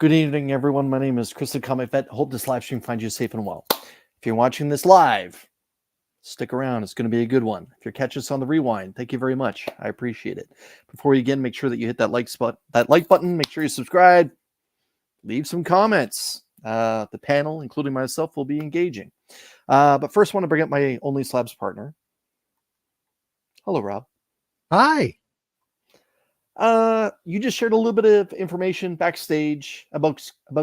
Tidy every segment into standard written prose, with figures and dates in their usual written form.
Good evening, everyone. My name is Chris the Comic Vet. Hope this live stream finds you safe and well. If you're watching this live, stick around. It's going to be a good one. If you're catching us on the rewind, thank you very much. I appreciate it. Before you begin, make sure that you hit that like button. Make sure you subscribe. Leave some comments. The panel, including myself, will be engaging. But first, I want to bring up my Only Slabs partner. Hello, Rob. Hi. You just shared a little bit of information backstage about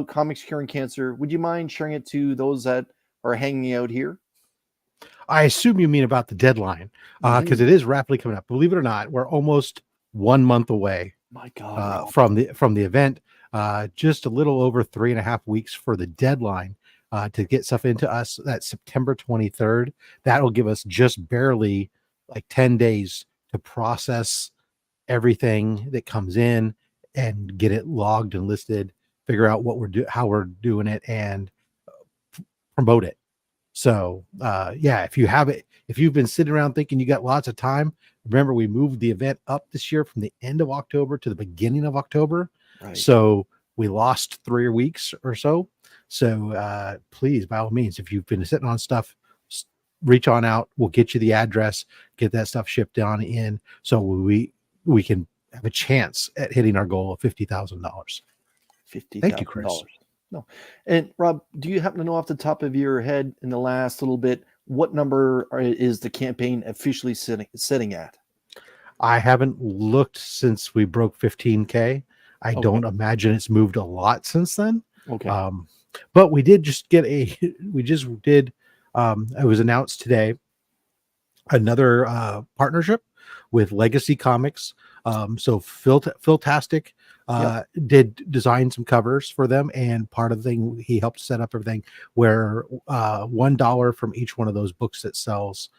comics curing cancer. Would you mind sharing it to those that are hanging out here? I assume you mean about the deadline, because it is rapidly coming up. Believe it or not, we're almost 1 month away. My God, from the event. Just a little over 3.5 weeks for the deadline to get stuff into us. That's September 23rd. That'll give us just barely like 10 days to process everything that comes in and get it logged and listed, figure out what how we're doing it, and promote it. So if you've been sitting around thinking you got lots of time, remember we moved the event up this year from the end of October to the beginning of October. Right. So we lost 3 weeks or so. So please, by all means, if you've been sitting on stuff, reach on out. We'll get you the address, get that stuff shipped down in, so we can have a chance at hitting our goal of $50,000. $50,000. Thank you, Chris. No. And Rob, do you happen to know off the top of your head in the last little bit what number is the campaign officially sitting at? I haven't looked since we broke 15K. I don't imagine it's moved a lot since then. Okay. But we did just get it was announced today, another partnership with Legacy Comics. So Philtastic did design some covers for them, and part of the thing, he helped set up everything where $1 from each one of those books that sells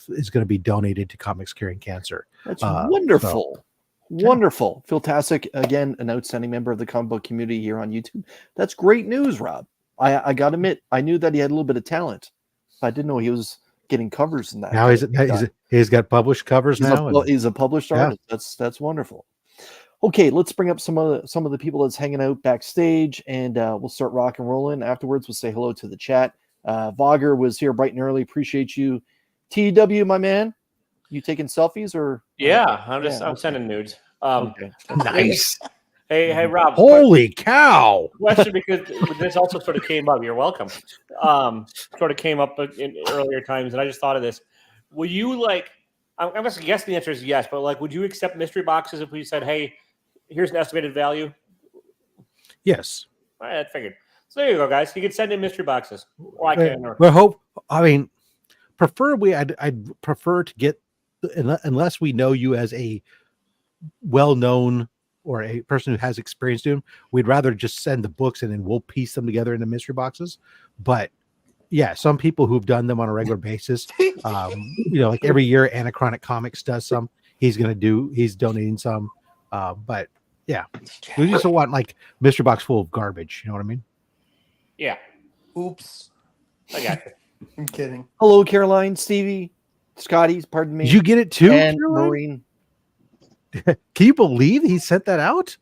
is going to be donated to Comics Curing Cancer. That's wonderful. Wonderful. Philtastic, again, an outstanding member of the comic book community here on YouTube. That's great news, Rob. I got to admit, I knew that he had a little bit of talent. I didn't know he was getting covers in that. Now he's got published covers now. He's a published artist. That's wonderful. Okay, let's bring up some of the people that's hanging out backstage, and we'll start rock and rolling. Afterwards, we'll say hello to the chat. Vogger was here bright and early. Appreciate you. TW, my man, you taking selfies or? Yeah, I'm sending nudes. Okay. Nice. Hey, Rob. Holy cow! Question, because this also sort of came up. You're welcome. Sort of came up in earlier times, and I just thought of this. Will you I'm going to guess the answer is yes, but would you accept mystery boxes if we said, hey, here's an estimated value? Yes. All right, I figured. So there you go, guys. You can send in mystery boxes. Or I can. Preferably, I'd prefer to get, unless we know you as a well-known or a person who has experience doing, we'd rather just send the books and then we'll piece them together into mystery boxes. But yeah, some people who've done them on a regular basis, like every year Anachronic Comics does some, he's donating some. But yeah, we just don't want mystery box full of garbage. You know what I mean? Yeah. Oops. I got you. I'm kidding. Hello, Caroline, Stevie, Scotty, pardon me. Did you get it too? And Maureen. Can you believe he sent that out?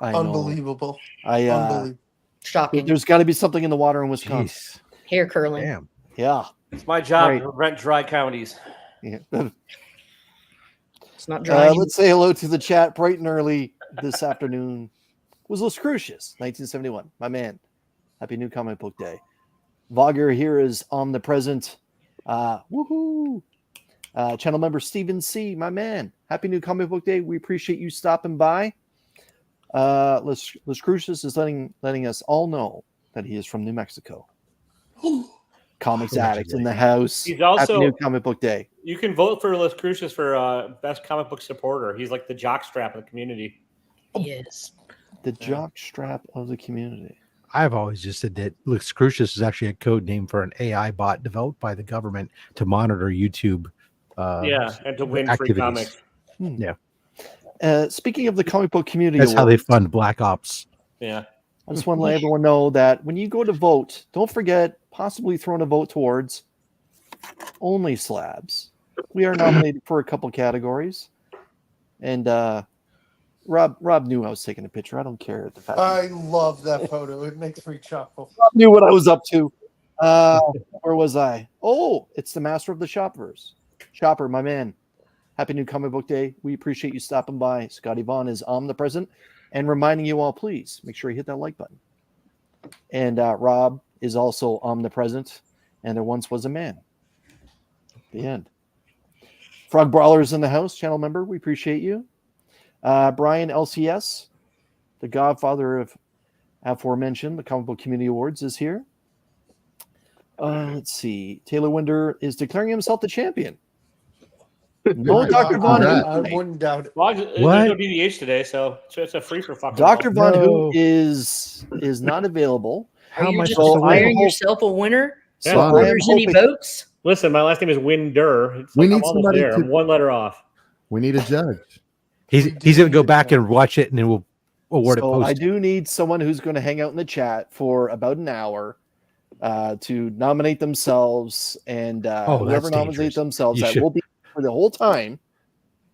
Unbelievable. Unbelievable. Shocking. There's got to be something in the water in Wisconsin. Jeez. Hair curling. Damn. Yeah. It's my job to rent dry counties. Yeah. It's not dry. Let's say hello to the chat bright and early this afternoon. Was Las Crucius, 1971. My man. Happy New Comic Book Day. Vogger here is omnipresent. Woohoo! Channel member Stephen C., my man. Happy New Comic Book Day. We appreciate you stopping by. Las Crucius is letting us all know that he is from New Mexico. Comics addict in the house. He's also Happy New Comic Book Day. You can vote for Las Crucius for best comic book supporter. He's like the jockstrap of the community. Yes. The jockstrap of the community. I've always just said that Las Crucius is actually a code name for an AI bot developed by the government to monitor YouTube. And to win free comics. Yeah. Speaking of the comic book community, That's how they fund Black Ops. Yeah. I just want to let everyone know that when you go to vote, don't forget possibly throwing a vote towards Only Slabs. We are nominated for a couple categories. And Rob knew I was taking a picture. I don't care the fact. I love that photo. It makes me chuckle. Rob knew what I was up to. Where was I? Oh, it's the master of the Shopverse. Shopper, my man. Happy New Comic Book Day. We appreciate you stopping by. Scotty Vaughn is omnipresent and reminding you all, please make sure you hit that like button. And Rob is also omnipresent, and there once was a man. The end. Frog Brawlers in the house, channel member. We appreciate you. Brian LCS, the godfather of aforementioned the Comic Book Community Awards, is here. Let's see. Taylor Winder is declaring himself the champion. No, Dr. Von I Who. wouldn't doubt it. Well, there's no DDH today, so it's a free for fucking. Dr. Von No. Who is not available. Are How you much just is the I declaring hope- yourself a winner? So Yeah. I am Orders any hoping, votes? Listen, my last name is Winder. It's We like need I'm almost somebody there. to- I'm one letter off. We need a judge. He's We going to do go need back to- and watch it, and then we'll award it so I post. do need someone who's going to hang out in the chat for about an hour to nominate themselves, and Oh, whoever that's nominates dangerous. themselves, You that should- will be for the whole time,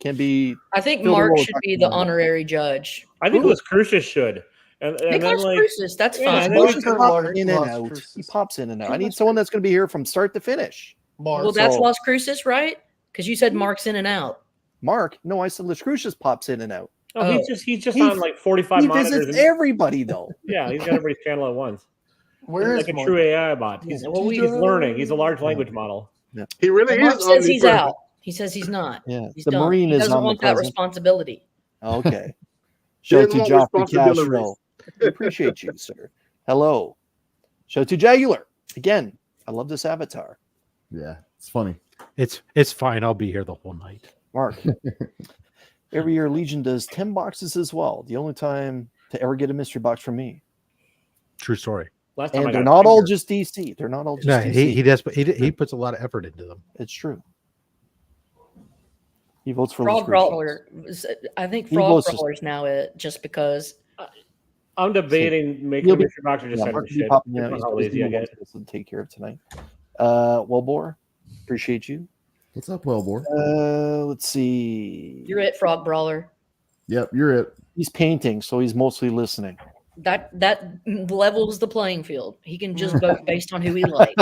can be. I think Fill the Mark role of should Dr. be the Von Who. honorary judge. I think Ooh. Las Cruces should. And Make then Las like Cruces. That's Yeah, fine. and then Mark we just can- pops in and Las out. Cruces. He pops in and out. I Las need someone that's going to be here from start to finish. Mark. Well, that's So- Las Cruces, right? Because you said Mark's in and out. Mark, no, I said Las Cruces pops in and out. oh, he's just He- on like 45 He monitors. visits and- everybody though. yeah, he's got everybody's channel at once. Where Like is a Mark? true AI bot. He's learning. He's a large language model. He really Well, Mark is says he's omnipresent. out. He says he's not. Yeah, He's the done. Marine He is doesn't want that omnipresent. responsibility. Okay. Show to doesn't want Joffrey responsibilities. Castro. We appreciate you, sir. Hello. Show to Jagular. Again, I love this avatar. Yeah, it's funny. It's fine. I'll be here the whole night. Mark. Every year Legion does 10 boxes as well. The only time to ever get a mystery box from me. True story. Last time I And got they're a not all finger. just DC. They're not all just No, DC. he does, but he puts a lot of effort into them. It's true. He votes for Frog Las Cruces. Brawler. I think He Frog votes just- Brawler's now it just because. I'm debating making You'll a be- mystery box or just Yeah, sending Mark the will be shit. popping out. Depends He's on how busy lazy I with get. business to take care of tonight. Wellbore, appreciate you. What's up, Wellbore? Let's see. You're it, Frog Brawler. Yep, you're it. He's painting, so he's mostly listening. That levels the playing field. He can just vote based on who he likes.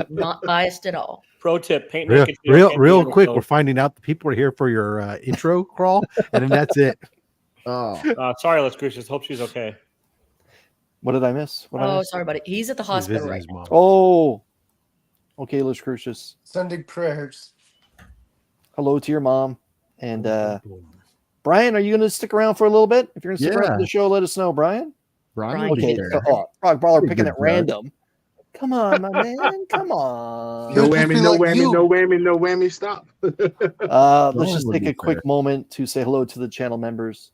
Not biased at all. Pro tip: paint Real, naked. You don't real get quick. the We're finding out the people are here for your intro crawl, and then that's it. Oh, sorry, Las Cruces. Hope she's okay. What did I miss? What did I Oh, miss? sorry, buddy. He's at the He's hospital visiting right his now. mom. Oh, okay, Las Cruces. Sending prayers. Hello to your mom. And Brian, are you going to stick around for a little bit? If you're going to stick around Yeah. for the show, let us know, Brian. Brian, Brian, will be Okay, there. so, Frog Brawler Be a picking good at judge. random. Come on, my man. Come on. No He'll just whammy, be no like whammy, you. no whammy, no whammy. Stop. Let's Brian just would take be a quick fair. moment to say hello to the channel members.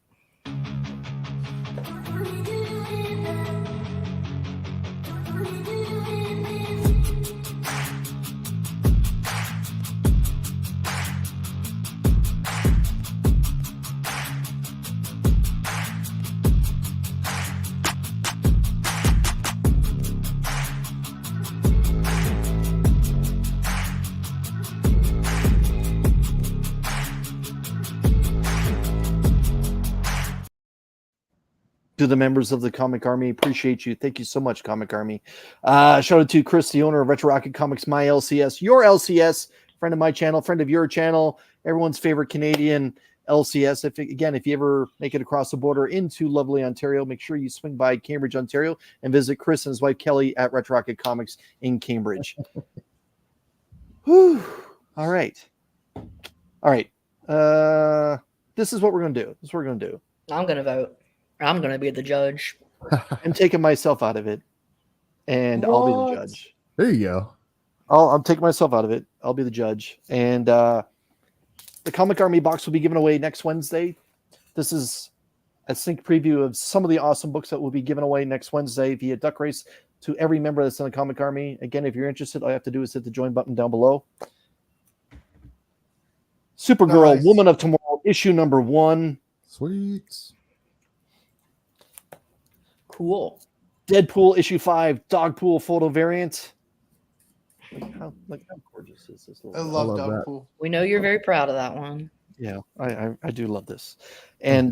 To the members of the Comic Army, appreciate you. Thank you so much, Comic Army. Shout out to Chris, the owner of Retro Rocket Comics, my LCS, your LCS, friend of my channel, friend of your channel, everyone's favorite Canadian LCS. If you ever make it across the border into lovely Ontario, make sure you swing by Cambridge, Ontario, and visit Chris and his wife Kelly at Retro Rocket Comics in Cambridge. Whew. All right. This is what we're gonna do. I'm going to vote. I'm going to be the judge. I'm taking myself out of it, and I'll be What? the judge. There you go. I'm taking myself out of it. I'll be the judge, and the Comic Army box will be given away next Wednesday. This is a sneak preview of some of the awesome books that will be given away next Wednesday via Duck Race to every member that's in the Comic Army. Again, if you're interested, all you have to do is hit the join button down below. Supergirl, Nice. Woman of Tomorrow, issue number 1. Sweet. Cool. Deadpool, issue 5, Dogpool photo variant. Look how gorgeous is this I little love love that. Deadpool. We know you're very proud of that one. Yeah, I do love this. And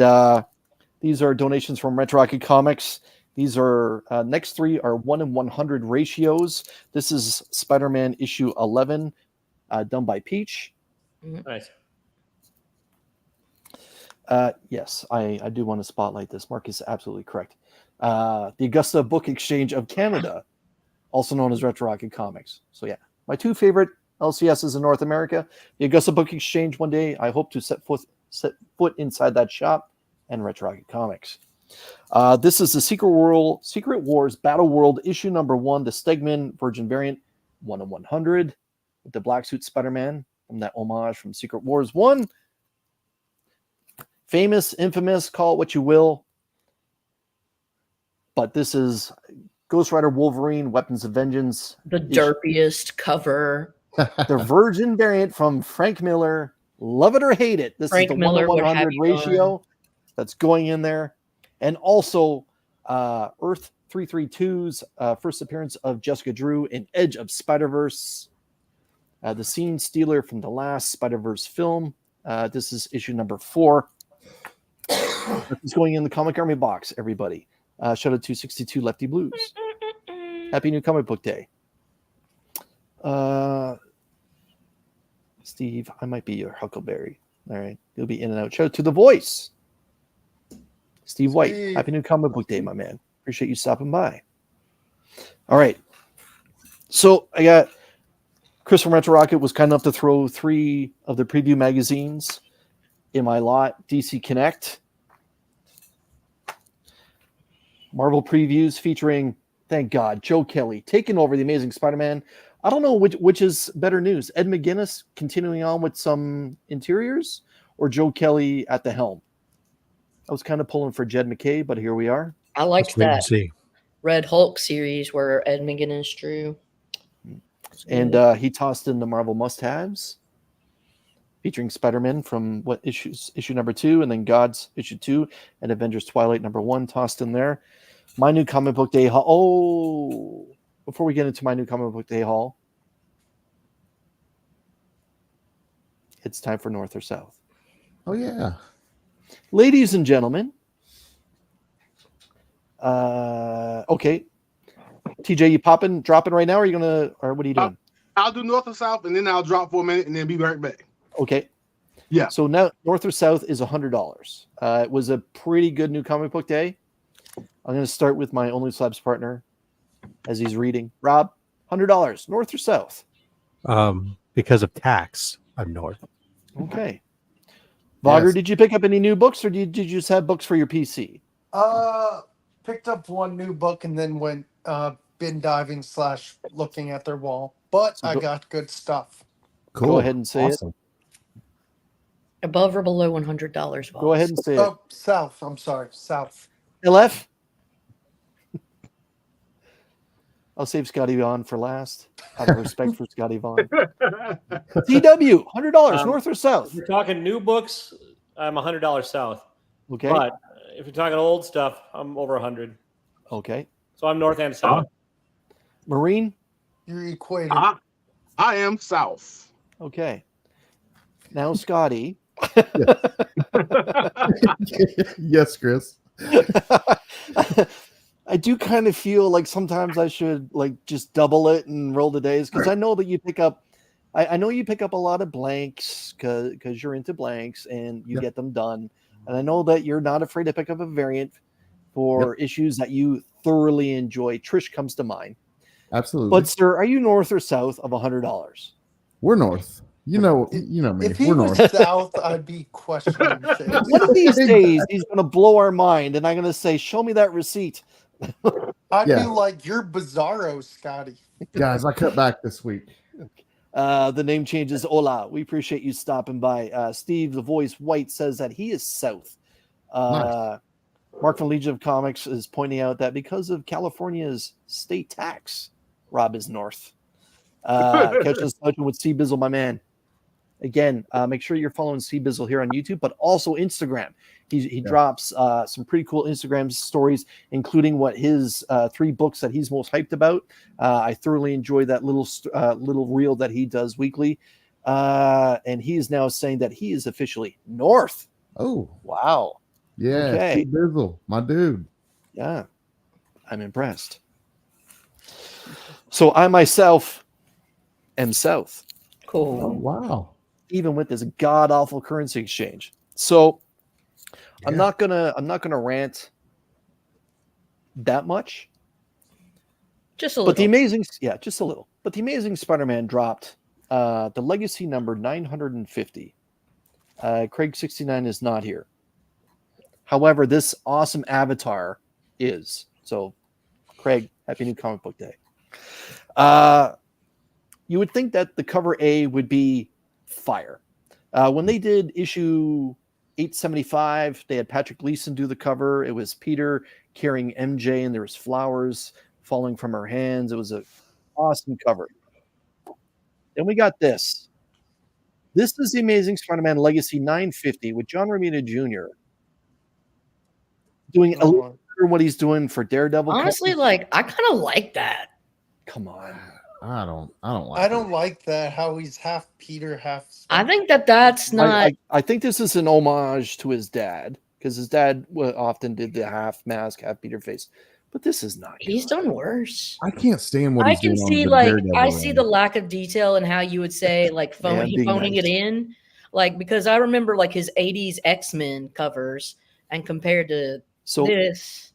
these are donations from Retro Rocket Comics. These are next three are 1 in 100 ratios. This is Spider-Man issue 11, done by Peach. Nice. Yes, I do want to spotlight this. Mark is absolutely correct. The Augusta Book Exchange of Canada, also known as Retro Rocket Comics. So yeah, my two favorite LCSs in North America. The Augusta Book Exchange. One day, I hope to set foot inside that shop, and Retro Rocket Comics. This is the Secret Wars Battle World issue number 1, the Stegman Virgin variant, 1 in 100, with the black suit Spider-Man from that homage from Secret Wars 1. Famous, infamous, call it what you will. But this is Ghost Rider Wolverine, Weapons of Vengeance. The derpiest cover. The Virgin variant from Frank Miller. Love it or hate it. This Frank is the Miller 1 would to have 100 you ratio that's going in there. And also Earth 332's first appearance of Jessica Drew in Edge of Spider-Verse. The scene stealer from the last Spider-Verse film. This is issue number 4. It's going in the Comic Army box, everybody. Shout out to 62 Lefty Blues. Happy New Comic Book Day. Steve, I might be your Huckleberry. All right. You'll be in and out. Shout out to The Voice. Steve White. Happy New Comic Book Day, my man. Appreciate you stopping by. All right. So I got Chris from Retro Rocket was kind enough to throw 3 of the preview magazines in my lot. DC Connect. Marvel previews featuring, thank God, Joe Kelly taking over the Amazing Spider-Man. I don't know which is better news. Ed McGuinness continuing on with some interiors or Joe Kelly at the helm. I was kind of pulling for Jed McKay, but here we are. I liked Let's wait and that see. Red Hulk series where Ed McGuinness drew. And he tossed in the Marvel must-haves featuring Spider-Man from issue number 2, and then Gods issue 2, and Avengers Twilight number 1 tossed in there. My New Comic Book Day haul. Oh, before we get into my New Comic Book Day haul, it's time for North or South. Oh yeah. Ladies and gentlemen. Okay. TJ, you dropping right now? Or are you or what are you doing? I'll do North or South, and then I'll drop for a minute, and then be right back. Okay. Yeah. So now North or South is $100. It was a pretty good New Comic Book Day. I'm going to start with my Only Slabs partner as he's reading. Rob, $100. North or South? Because of tax, I'm North. Okay. Vogger, Yes. did you pick up any new books, or did you just have books for your PC? Picked up one new book and then went bin diving / looking at their wall. But So I go- got good stuff. Cool. Go ahead and say awesome. Above or below $100. Go ahead and say it. Oh, South. I'm sorry. South. LF? I'll save Scotty Vaughn for last. Out of respect for Scotty Vaughn. TW, $100. North or South? If you're talking new books, I'm $100 south. Okay. But if you're talking old stuff, I'm over 100. Okay. So I'm north and south. Marine? You're equated. I am South. Okay. Now, Scotty. Yes, Chris. I do kind of feel like sometimes I should just double it and roll the days, because I know that you pick up. I know you pick up a lot of blanks because you're into blanks and you get them done. And I know that you're not afraid to pick up a variant for issues that you thoroughly enjoy. Trish comes to mind. Absolutely. But sir, are you north or south of $100? We're North. You know me. If he We're was North. South, I'd be questioning things. One of these days, he's going to blow our mind, and I'm going to say, "Show me that receipt." I'd Yeah. be like, you're bizarro, Scotty. Guys, I cut back this week. The name change is Ola. We appreciate you stopping by. Steve, the voice White, says that he is south. Nice. Mark from Legion of Comics is pointing out that because of California's state tax, Rob is north. Catch us with C Bizzle, my man. Again, make sure you're following C Bizzle here on YouTube, but also Instagram. He drops some pretty cool Instagram stories, including what his 3 books that he's most hyped about. I thoroughly enjoy that little reel that he does weekly. And he is now saying that he is officially North. Oh, Wow. yeah. Okay. Steve Bizzle, my dude. Yeah. I'm impressed. So I myself am South, Oh, Cool. wow. even with this god awful currency exchange. So I'm Yeah. not gonna rant that much. Just a But the little. amazing, yeah, just a little. But the Amazing Spider-Man dropped the legacy number 950. Craig 69 is not here. However, this awesome avatar is. So, Craig, happy new comic book day. You would think that the cover A would be fire. When they did issue 875, they had Patrick Gleason do the cover. It was Peter carrying MJ, and there was flowers falling from her hands. It was an awesome cover. Then we got this. This is the Amazing Spider-Man Legacy 950 with John Romita Jr. doing a little better what he's doing for Daredevil. Honestly, like I kind of like that. Come on. I don't like I don't like that how he's half Peter, half. I think that's not. I think this is an homage to his dad because his dad often did the half mask, half Peter face. But this is not. He's good. done worse. I can't stand what I he's can doing see on the like Daredevil I see run. the lack of detail and how you would say like Yeah, being phoning nice. it in, like because I remember like his '80s X-Men covers, and compared to So this,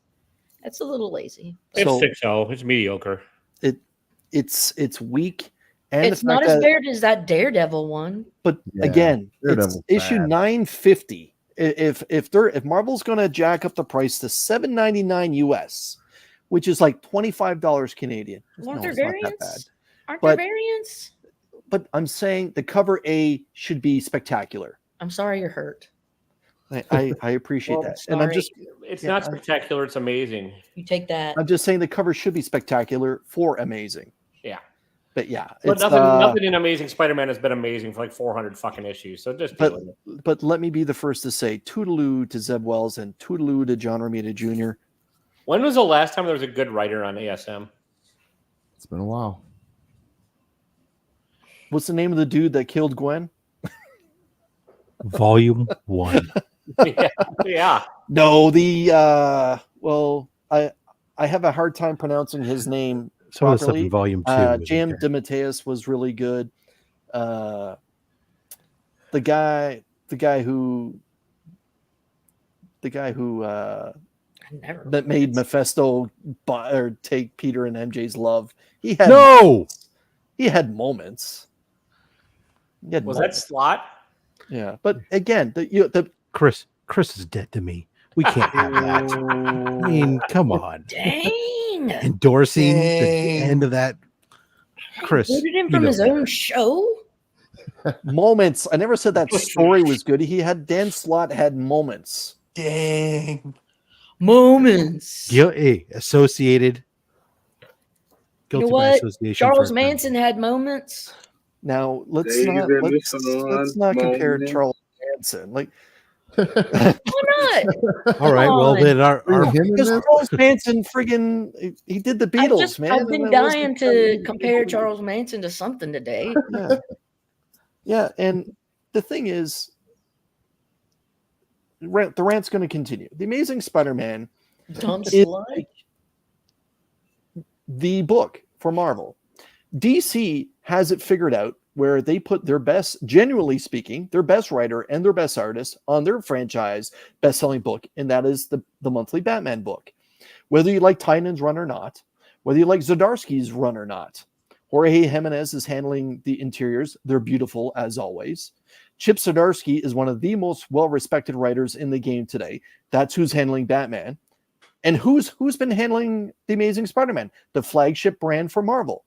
that's a little lazy. It's So- 6-0. It's mediocre. it's weak, and It's the not fact as that, bad as that Daredevil one. but Yeah, again, it's Daredevil's issue bad. 950. If Marvel's going to jack up the price to $7.99 US, which is like $25 Canadian, Aren't no, there it's not that bad. variants? Aren't But- there variants? But I'm saying the cover A should be spectacular. I'm sorry you're hurt. I appreciate Well, that, and I'm sorry. just It's Yeah, not I- spectacular. It's amazing. You take that. I'm just saying the cover should be spectacular for amazing. Yeah. But yeah, But it's nothing in Amazing Spider-Man has been amazing for like 400 fucking issues. So just deal But- with it. But let me be the first to say toodaloo to Zeb Wells and toodaloo to John Romita Jr. When was the last time there was a good writer on ASM? It's been a while. What's the name of the dude that killed Gwen? Volume 1. Yeah. No, well, I have a hard time pronouncing his name Some of the stuff properly. in Volume 2. isn't Jam there? DeMatteis was really good. The guy who I never. that made Mephisto take Peter and MJ's love. He had No! he had moments. He had Was that moments. Slot? Yeah, but again, the Chris is dead to me. We can't have that. I mean, come on. Dang. Endorsing the Dang. end of that. Chris. Booted him you from know his better. own show. moments. I never said that story was good. He had Dan Slott had moments. Dang. Moments. Associated. You know Guilty by what? association Charles for- Manson had moments. Now let's Days not in the let's, sun, let's not compare moment. Charles Manson. Like Why not? All right. Well, on. then our Bring him in because there? Charles Manson friggin' he did the Beatles, man. I've been and it wasn't- dying to compare Charles Manson to something today. Yeah. Yeah, and the thing is, the rant's going to continue. The Amazing Spider-Man Dumb is slut. like the book for Marvel. DC has it figured out where they put their best, genuinely speaking, their best writer and their best artist on their franchise best-selling book, and that is the monthly Batman book. Whether you like Tynan's run or not, whether you like Zdarsky's run or not, Jorge Jimenez is handling the interiors. They're beautiful as always. Chip Zdarsky is one of the most well-respected writers in the game today. That's who's handling Batman. And who's been handling The Amazing Spider-Man, the flagship brand for Marvel?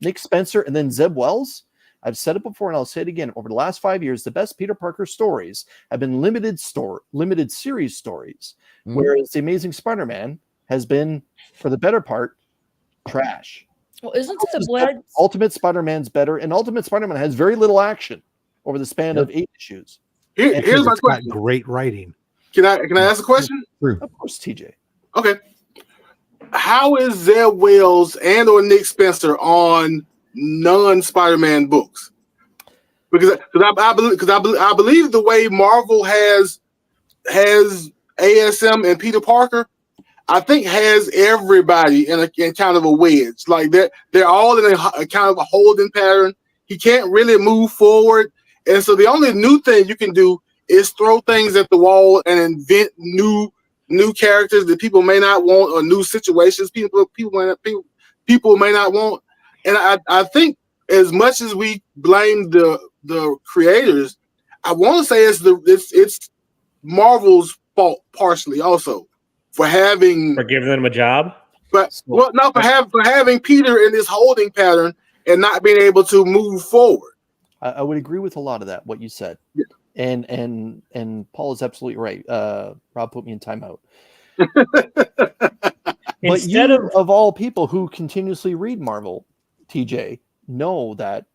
Nick Spencer and then Zeb Wells. I've said it before and I'll say it again. Over the last 5 years, the best Peter Parker stories have been limited series stories, Mhm. whereas The Amazing Spider-Man has been, for the better part, trash. Well, isn't the blood? Ultimate Spider-Man's better, and Ultimate Spider-Man has very little action over the span of 8 issues. Here's my It's got question. great writing. Can I ask a question? Of course, TJ. Okay. How is Zeb Wells and or Nick Spencer on non-Spider-Man books? because I believe the way Marvel has ASM and Peter Parker, I think has everybody in kind of a wedge. Like they're all in a kind of a holding pattern. He can't really move forward, and so the only new thing you can do is throw things at the wall and invent new characters that people may not want, or new situations people may not want. And I think as much as we blame the creators, I want to say it's Marvel's fault partially also for giving them a job. But for having Peter in this holding pattern and not being able to move forward. I would agree with a lot of that, what you said. Yeah. And Paul is absolutely right. Rob put me in timeout. But Instead you, of all people who continuously read Marvel, TJ, know that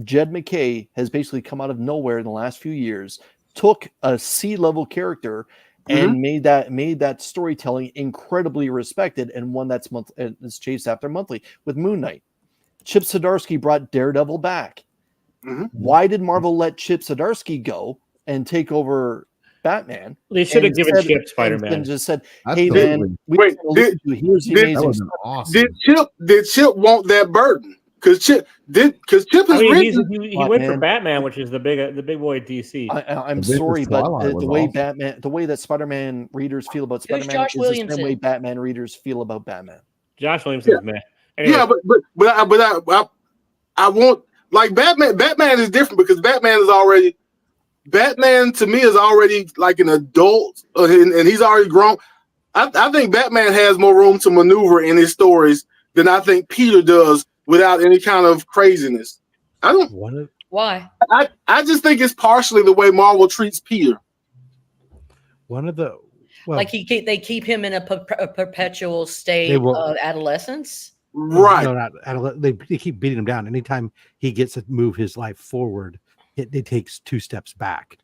Jed McKay has basically come out of nowhere in the last few years, took a C-level character and made that storytelling incredibly respected, and one that's chased after monthly with Moon Knight. Chip Zdarsky brought Daredevil back. Why did Marvel let Chip Zdarsky go and take over Batman? They should have given Chip Spider-Man. And just said, "Hey man, here's the amazing stuff." Awesome. Did Chip want that burden? Because Chip is he went for Batman, which is the big boy DC. I'm sorry, but the way that Spider-Man readers feel about Spider-Man is the same way Batman readers feel about Batman. Josh Williamson is man. Anyway. Yeah, but I want, like, Batman. Batman is different because Batman to me is already like an adult, and he's already grown. I think Batman has more room to maneuver in his stories than I think Peter does without any kind of craziness. Why? I just think it's partially the way Marvel treats Peter. Like they keep him in a perpetual state of adolescence. Right. No, not they keep beating him down. Anytime he gets to move his life forward, it takes 2 steps back.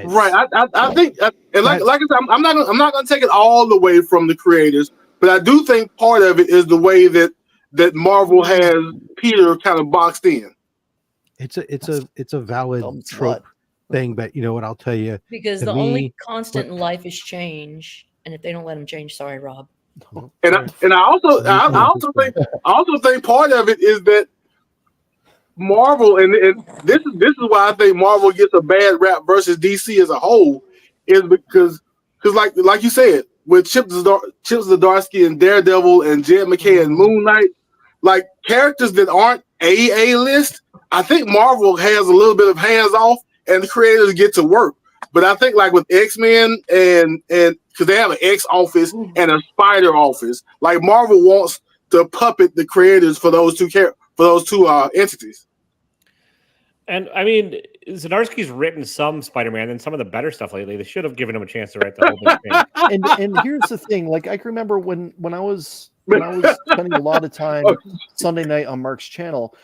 Right. I think, and like I said, I'm not going to take it all the way from the creators, but I do think part of it is the way that Marvel has Peter kind of boxed in. It's a valid trope thing, but you know what? I'll tell you, because the only constant in life is change, and if they don't let him change, sorry, Rob. And I also think part of it is that Marvel, and this is why I think Marvel gets a bad rap versus DC as a whole, is because like you said, with Chip Zdarsky and Daredevil and Jed McKay and Moon Knight, like characters that aren't A list, I think Marvel has a little bit of hands off and the creators get to work. But I think like with X-Men and because they have an X office and a Spider office, like Marvel wants to puppet the creators for those two entities. And I mean, Zdarsky's written some Spider-Man and some of the better stuff lately. They should have given him a chance to write the whole thing. And here's the thing: like I can remember when I was spending a lot of time Sunday night on Mark's channel,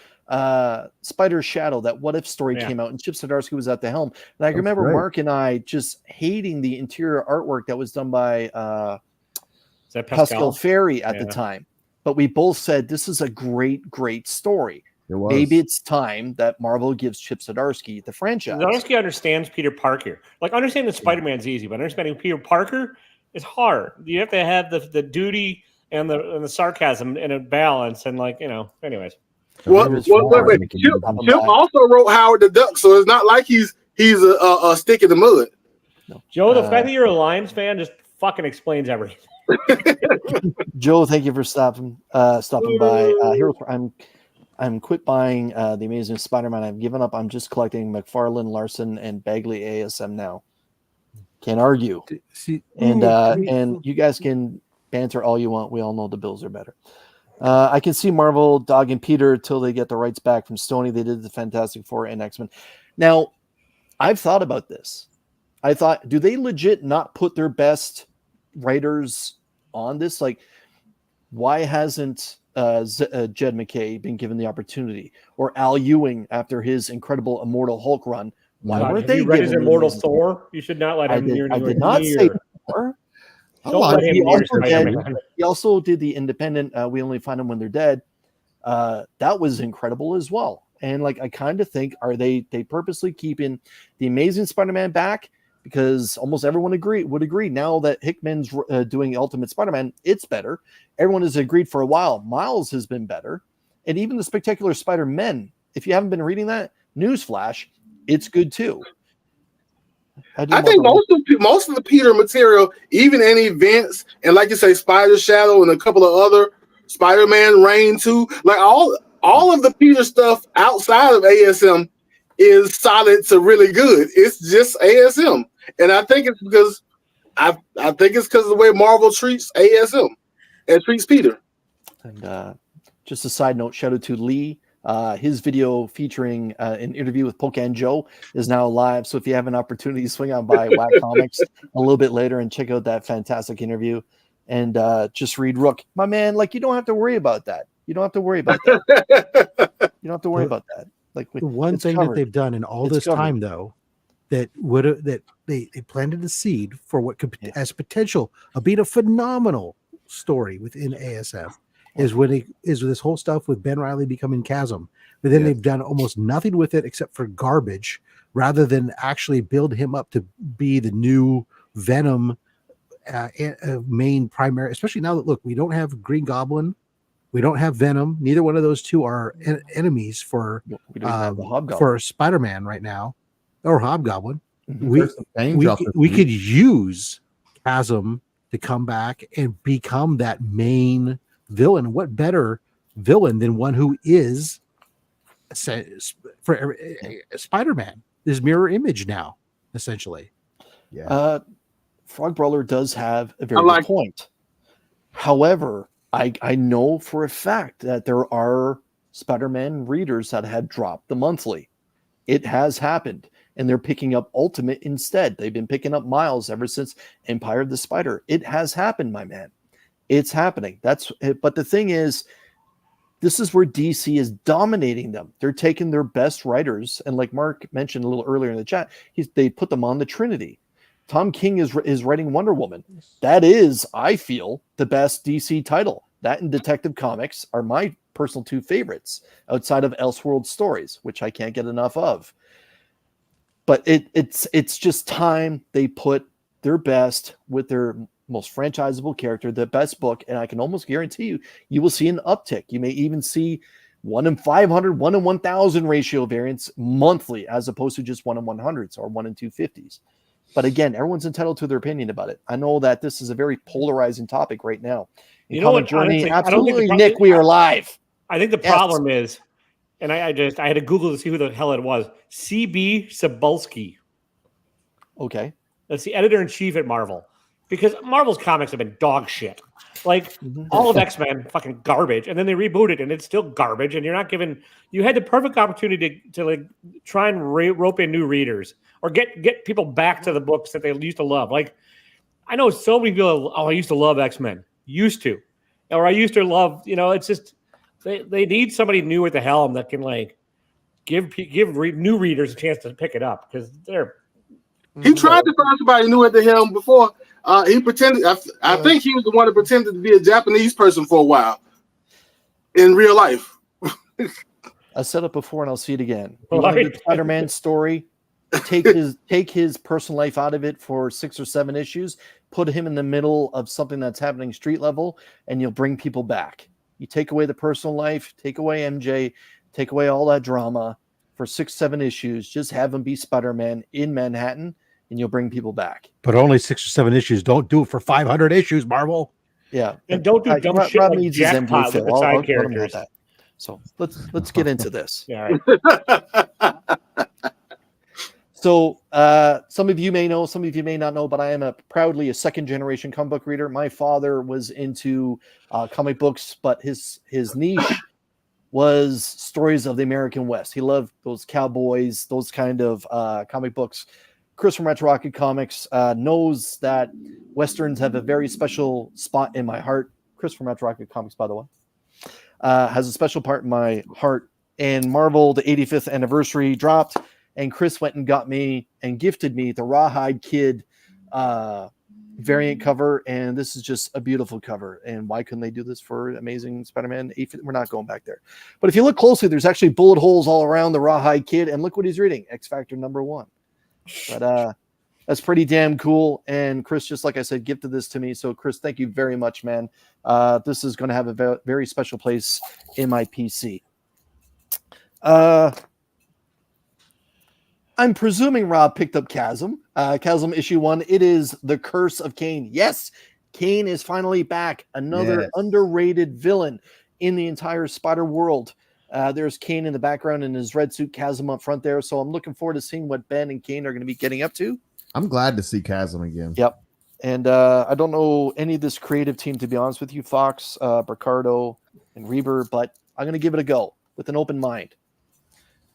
Spider's Shadow, that What If story came out, and Chip Zdarsky was at the helm. And I remember Mark and I just hating the interior artwork that was done by Pascal Ferry at the time. But we both said this is a great story. Maybe it's time that Marvel gives Chip Zdarsky the franchise. Zdarsky understands Peter Parker. Like, understanding Spider-Man's easy, but understanding Peter Parker is hard. You have to have the duty and the sarcasm in a balance, and anyways. Well, Chip also wrote Howard the Duck, so it's not like he's a stick in the mud. No. Joe, the fact that you're a Lions fan just fucking explains everything. Joe, thank you for stopping by. I'm quit buying the Amazing Spider-Man. I've given up. I'm just collecting McFarlane, Larson, and Bagley ASM now. Can't argue. And you guys can banter all you want. We all know the Bills are better. I can see Marvel dogging Peter till they get the rights back from Sony. They did the Fantastic Four and X-Men. Now, I've thought about this. I thought, do they legit not put their best writers on this? Like, why hasn't Jed McKay been given the opportunity, or Al Ewing after his incredible Immortal Hulk run? Why weren't they read his Immortal Thor? You should not let him near. I did not say Thor. He also did the independent. We only find them when they're dead. That was incredible as well. And like, I kind of think, are they purposely keeping the Amazing Spider-Man back? Because almost everyone would agree now that Hickman's doing Ultimate Spider-Man, it's better. Everyone has agreed for a while. Miles has been better. And even the Spectacular Spider-Men, if you haven't been reading that, newsflash, it's good too. I think most of the Peter material, even in events, and like you say, Spider Shadow and a couple of other Spider-Man Reign too, like all of the Peter stuff outside of ASM is solid to really good. It's just ASM, and I think it's because I think it's because of the way Marvel treats ASM and treats Peter. And just a side note, shout out to Lee. His video featuring an interview with Pocan Joe is now live. So if you have an opportunity, swing on by Whack Comics a little bit later and check out that fantastic interview. And just read Rook. My man, like, you don't have to worry about that. You don't have to worry about that. You don't have to worry about that. Like, The one thing that they've done in all this time, though, that they planted the seed for what could as potential of being a phenomenal story within ASF is this whole stuff with Ben Reilly becoming Chasm. But then they've done almost nothing with it except for garbage, rather than actually build him up to be the new Venom main primary. Especially now that, look, we don't have Green Goblin, we don't have Venom. Neither one of those two are enemies for Spider-Man right now, or Hobgoblin. We could use Chasm to come back and become that main villain. What better villain than one who is for Spider-Man? His mirror image now, essentially. Frog Brawler does have a very good point. However, I know for a fact that there are Spider-Man readers that have dropped the monthly. It has happened, and they're picking up Ultimate instead. They've been picking up Miles ever since Empire of the Spider. It has happened, my man. It's happening. But the thing is, this is where DC is dominating them. They're taking their best writers, and like Mark mentioned a little earlier in the chat, they put them on the Trinity. Tom King is writing Wonder Woman. That is, I feel, the best DC title. That and Detective Comics are my personal two favorites outside of Elseworld Stories, which I can't get enough of. But it's just time they put their best with their most franchisable character, the best book, and I can almost guarantee you will see an uptick. You may even see 1 in 500, 1 in 1,000 ratio variants monthly, as opposed to just 1 in 100s or 1 in 250s. But again, everyone's entitled to their opinion about it. I know that this is a very polarizing topic right now. You know what? Journey, absolutely, Nick, we are live. I think the problem is, and I had to Google to see who the hell it was. C.B. Cebulski. Okay. That's the editor-in-chief at Marvel. Because Marvel's comics have been dog shit. Like, all of X-Men, fucking garbage. And then they reboot it, and it's still garbage. And you're not given... You had the perfect opportunity to like try and rope in new readers or get people back to the books that they used to love. Like, I know so many people, I used to love X-Men. Used to. Or I used to love... it's just... They need somebody new at the helm that can, like, give new readers a chance to pick it up. Because they're... He tried to find somebody new at the helm before. He pretended. I think he was the one that pretended to be a Japanese person for a while in real life. I said it before, and I'll see it again. The Spider-Man story. Take his personal life out of it for 6 or 7 issues. Put him in the middle of something that's happening street level, and you'll bring people back. You take away the personal life, take away MJ, take away all that drama for 6, 7 issues. Just have him be Spider-Man in Manhattan, and you'll bring people back. But only 6 or 7 issues. Don't do it for 500 issues, Marvel. Yeah, and don't do dumb shit Rob like needs his Jackpot with the side characters. So let's get into this. Yeah. Right. So some of you may know, some of you may not know, but I am proudly a second-generation comic book reader. My father was into comic books, but his niche was stories of the American West. He loved those cowboys, those kind of comic books. Chris from Retro Rocket Comics knows that Westerns have a very special spot in my heart. Chris from Retro Rocket Comics, by the way, has a special part in my heart. And Marvel, the 85th anniversary dropped, and Chris went and got me and gifted me the Rawhide Kid variant cover, and this is just a beautiful cover. And why couldn't they do this for Amazing Spider-Man 8? We're not going back there. But if you look closely, there's actually bullet holes all around the Rawhide Kid, and look what he's reading, X Factor #1. But that's pretty damn cool. And Chris, just like I said, gifted this to me. So Chris, thank you very much, man. This is going to have a very special place in my PC. I'm presuming Rob picked up Chasm. Chasm issue 1. It is The Curse of Kane. Yes, Kane is finally back. Another underrated villain in the entire Spider world. There's Kane in the background in his red suit, Chasm up front there. So I'm looking forward to seeing what Ben and Kane are going to be getting up to. I'm glad to see Chasm again. Yep. And I don't know any of this creative team, to be honest with you, Fox, Ricardo, and Reber, but I'm going to give it a go with an open mind.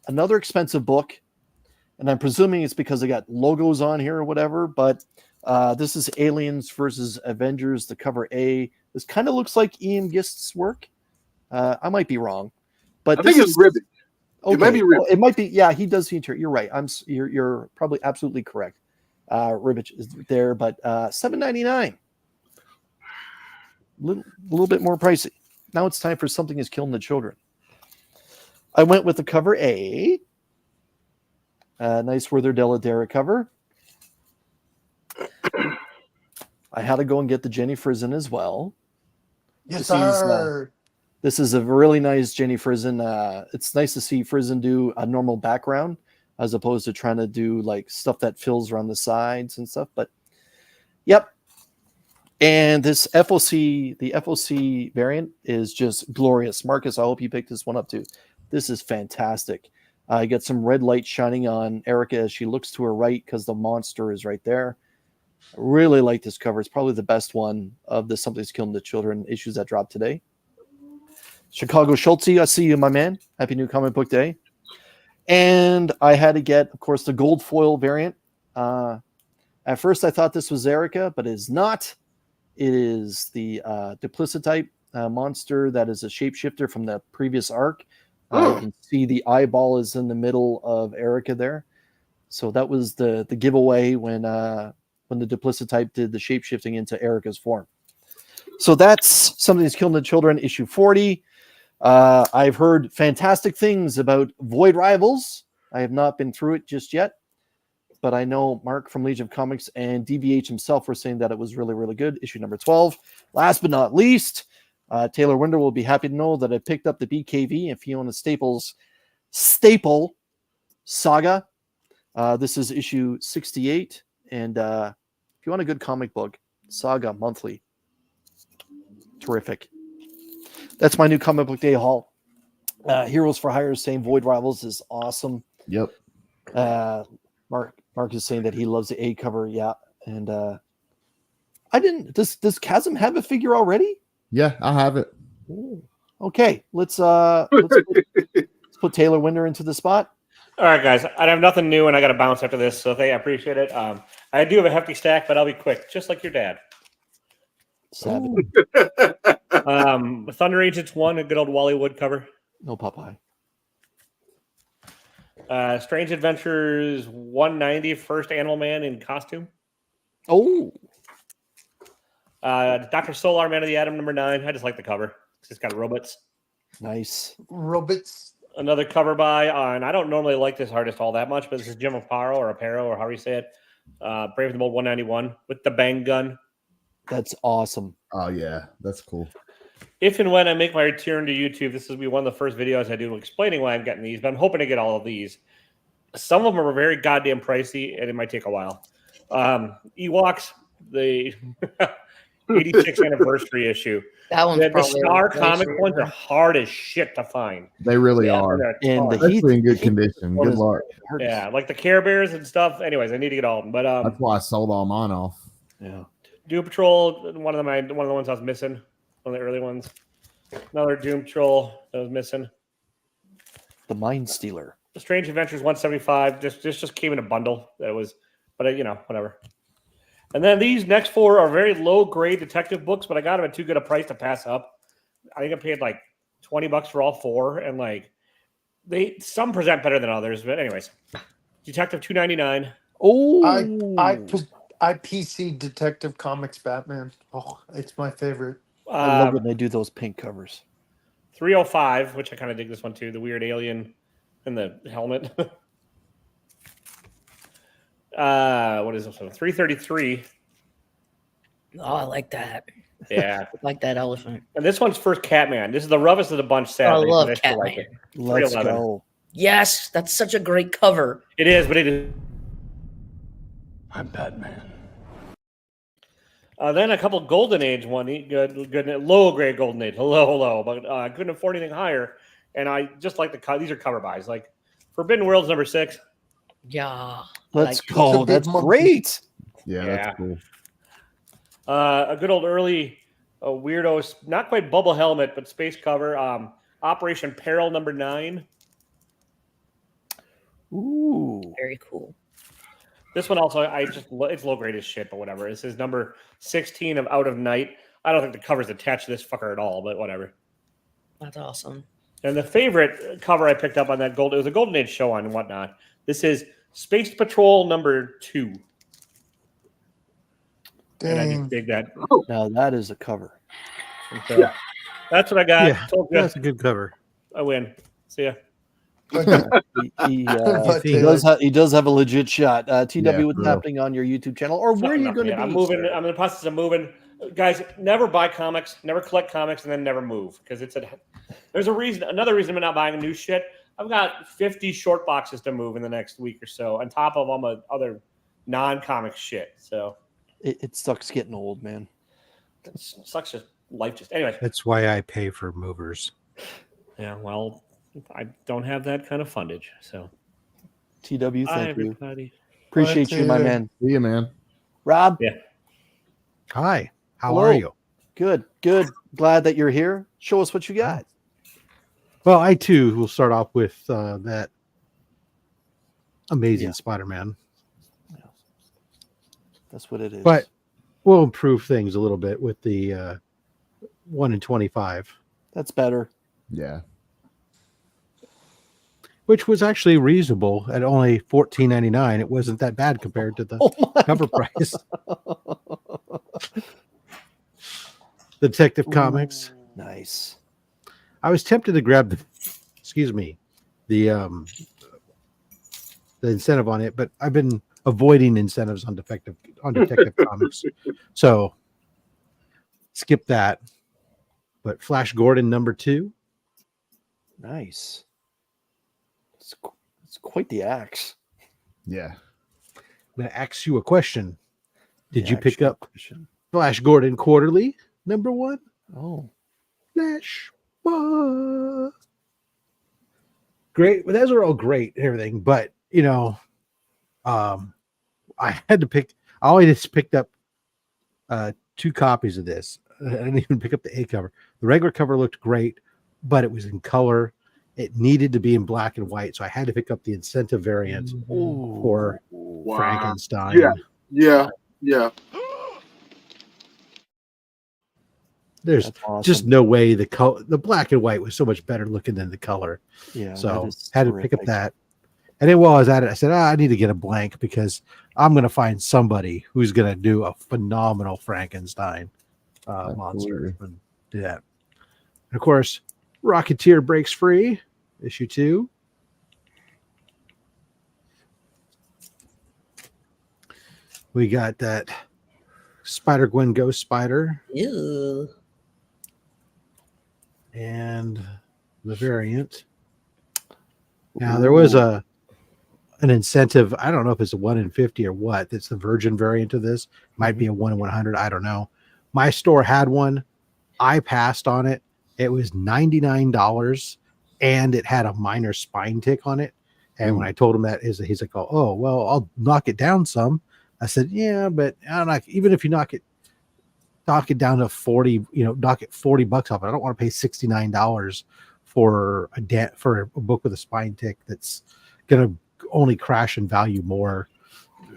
Another expensive book, and I'm presuming it's because they got logos on here or whatever, but this is Aliens versus Avengers, the cover A. This kind of looks like Ian Gist's work. I might be wrong, but I think it's Ribbit. Okay. It might be Ribbit. It might be. Yeah, he does feature. You're right. You're probably absolutely correct. Ribbit is there, but $7.99. Little bit more pricey. Now it's time for Something Is Killing the Children. I went with the cover A. Nice Werther Della cover. I had to go and get the Jenny Frison as well. Yes, sir. This is a really nice Jenny Frison. It's nice to see Frison do a normal background as opposed to trying to do like stuff that fills around the sides and stuff. But yep. And this FOC, the FOC variant is just glorious. Marcus, I hope you picked this one up too. This is fantastic. You get some red light shining on Erica as she looks to her right because the monster is right there. I really like this cover. It's probably the best one of the Something's Killing the Children issues that dropped today. Chicago Schultze, I see you, my man. Happy New Comic Book Day. And I had to get, of course, the gold foil variant. At first, I thought this was Erica, but it is not. It is the Duplicity monster that is a shapeshifter from the previous arc. You can see the eyeball is in the middle of Erica there. So that was the giveaway when the Duplicity did the shapeshifting into Erica's form. So that's Something's Killing the Children, issue 40. I've heard fantastic things about Void Rivals. I have not been through it just yet, but I know Mark from Legion of Comics and DVH himself were saying that it was really, really good. Issue number 12. Last but not least, Taylor Winder will be happy to know that I picked up the BKV and Fiona Staples staple Saga. This is issue 68. And if you want a good comic book, Saga monthly. Terrific. That's my new comic book day haul. Heroes for Hire saying Void Rivals is awesome. Yep. Mark is saying that he loves the A cover. Yeah. And I didn't. Does Chasm have a figure already? Yeah, I have it. Ooh. Okay. Let's put Taylor Winder into the spot. All right, guys. I have nothing new, and I got to bounce after this, so I appreciate it. I do have a hefty stack, but I'll be quick, just like your dad. Thunder Agents 1, a good old Wally Wood cover. No Popeye. Strange Adventures 190, first Animal Man in costume. Oh. Dr. Solar, Man of the Atom, number 9. I just like the cover. It's got robots. Nice. Robots. Another cover by, and I don't normally like this artist all that much, but this is Jim Aparo or however you say it. Brave the Bold 191 with the bang gun. That's awesome. Oh yeah, that's cool. If and when I make my return to YouTube, this will be one of the first videos I do explaining why I'm getting these, but I'm hoping to get all of these. Some of them are very goddamn pricey, and it might take a while. Ewoks, the 86th anniversary issue. That one's The Star comic ones are hard as shit to find. They really are. And the Especially in good condition. Good luck. Yeah, like the Care Bears and stuff. Anyways, I need to get all of them. But That's why I sold all mine off. Yeah. Doom Patrol, one of the ones I was missing. One of the early ones. Another Doom Patrol that was missing. The Mind Stealer. The Strange Adventures 175. This just came in a bundle. That was, but whatever. And then these next 4 are very low grade detective books, but I got them at too good a price to pass up. I think I paid like $20 for all 4, and like some present better than others. But anyways, Detective 299. Oh, IPC Detective Comics Batman. Oh, it's my favorite. I love when they do those pink covers. 305, which I kind of dig this one too. The weird alien in the helmet. What is this one? 333. Oh, I like that. Yeah. I like that elephant. And this one's first Catman. This is the roughest of the bunch, I sadly. love but I still like Catman. it. Let's 311. go. Yes, that's such a great cover. It is, but it is. I'm Batman. Then a couple Golden Age one, good, low grade Golden Age, hello, but I couldn't afford anything higher, and I just like these are cover buys, like Forbidden Worlds number 6. Yeah. Let's like, go. It's a big That's monkey. great. Yeah, Yeah. that's cool. A good old early weirdo, not quite bubble helmet, but space cover. Operation Peril number 9. Ooh. Very cool. This one also, it's low grade as shit, but whatever. This is number 16 of Out of Night. I don't think the cover's attached to this fucker at all, but whatever. That's awesome. And the favorite cover I picked up on that it was a Golden Age show on and whatnot. This is Space Patrol number 2. And I Dang. just dig that. Now that is a cover. And so that's what I got. Yeah, Told you that's a good cover. I win. See ya. He But he does have a legit shot. TW, Yeah, what's for real. happening on your YouTube channel, or where are you going to be? I'm moving. sir? I'm in the process of moving. Guys, never buy comics, never collect comics, and then never move because there's a reason. Another reason I'm not buying new shit. I've got 50 short boxes to move in the next week or so, on top of all my other non-comic shit. So It sucks getting old, man. it sucks. Just life. Just anyway. That's why I pay for movers. Yeah. Well, I don't have that kind of fundage. So TW, bye, thank you. everybody. Appreciate you, my man. See you, man. Rob, Hi, how Hello. are you? good. Glad that you're here. Show us what you got. Well, I too will start off with that amazing Yeah. Spider-Man, That's what it is. but we'll improve things a little bit with the 1 in 25, That's better. Yeah. which was actually reasonable at only $14.99. It wasn't that bad compared to the Oh my cover price. Detective Comics. Nice. I was tempted to grab the incentive on it, but I've been avoiding incentives on Detective Comics, so skip that. But Flash Gordon number 2, Nice. It's quite the axe. Yeah. I'm going to ask you a question. Did The you pick actual up question. Flash Gordon Quarterly number 1? Oh, Flash. Great. Well, those are all great and everything, but I had to pick. I only just picked up 2 copies of this. I didn't even pick up the A cover. The regular cover looked great, but it was in color. It needed to be in black and white, so I had to pick up the incentive variant for Wow. Frankenstein. Yeah. There's that's awesome. just no way the black and white was so much better looking than the color. Yeah. So that is had to pick up terrific. that. And then while I was at it, I said, I need to get a blank because I'm going to find somebody who's going to do a phenomenal Frankenstein monster Absolutely. and do that. And of course, Rocketeer breaks free, issue 2. We got that Spider-Gwen Ghost Spider Ew. and the variant. Now there was an incentive. I don't know if it's a 1 in 50 or what. It's the Virgin variant of this. Might be a 1 in 100. I don't know. My store had one. I passed on it. It was $99 and it had a minor spine tick on it. And when I told him that, he's like, oh, well, I'll knock it down some. I said, yeah, but I'm not, even if you knock it down to 40, knock it $40 off. I don't want to pay $69 for a book with a spine tick that's going to only crash in value more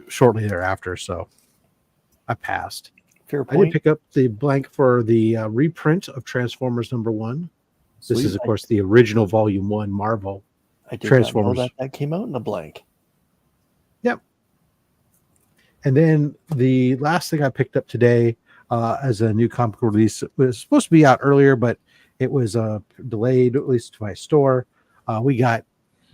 shortly thereafter. So I passed. Fair I did point. pick up the blank for the reprint of Transformers number 1. This Sweet. is, of course, the original Volume 1 Marvel. I did Transformers. not know that came out in a blank. And then the last thing I picked up today as a new comic release was supposed to be out earlier, but it was delayed, at least to my store. We got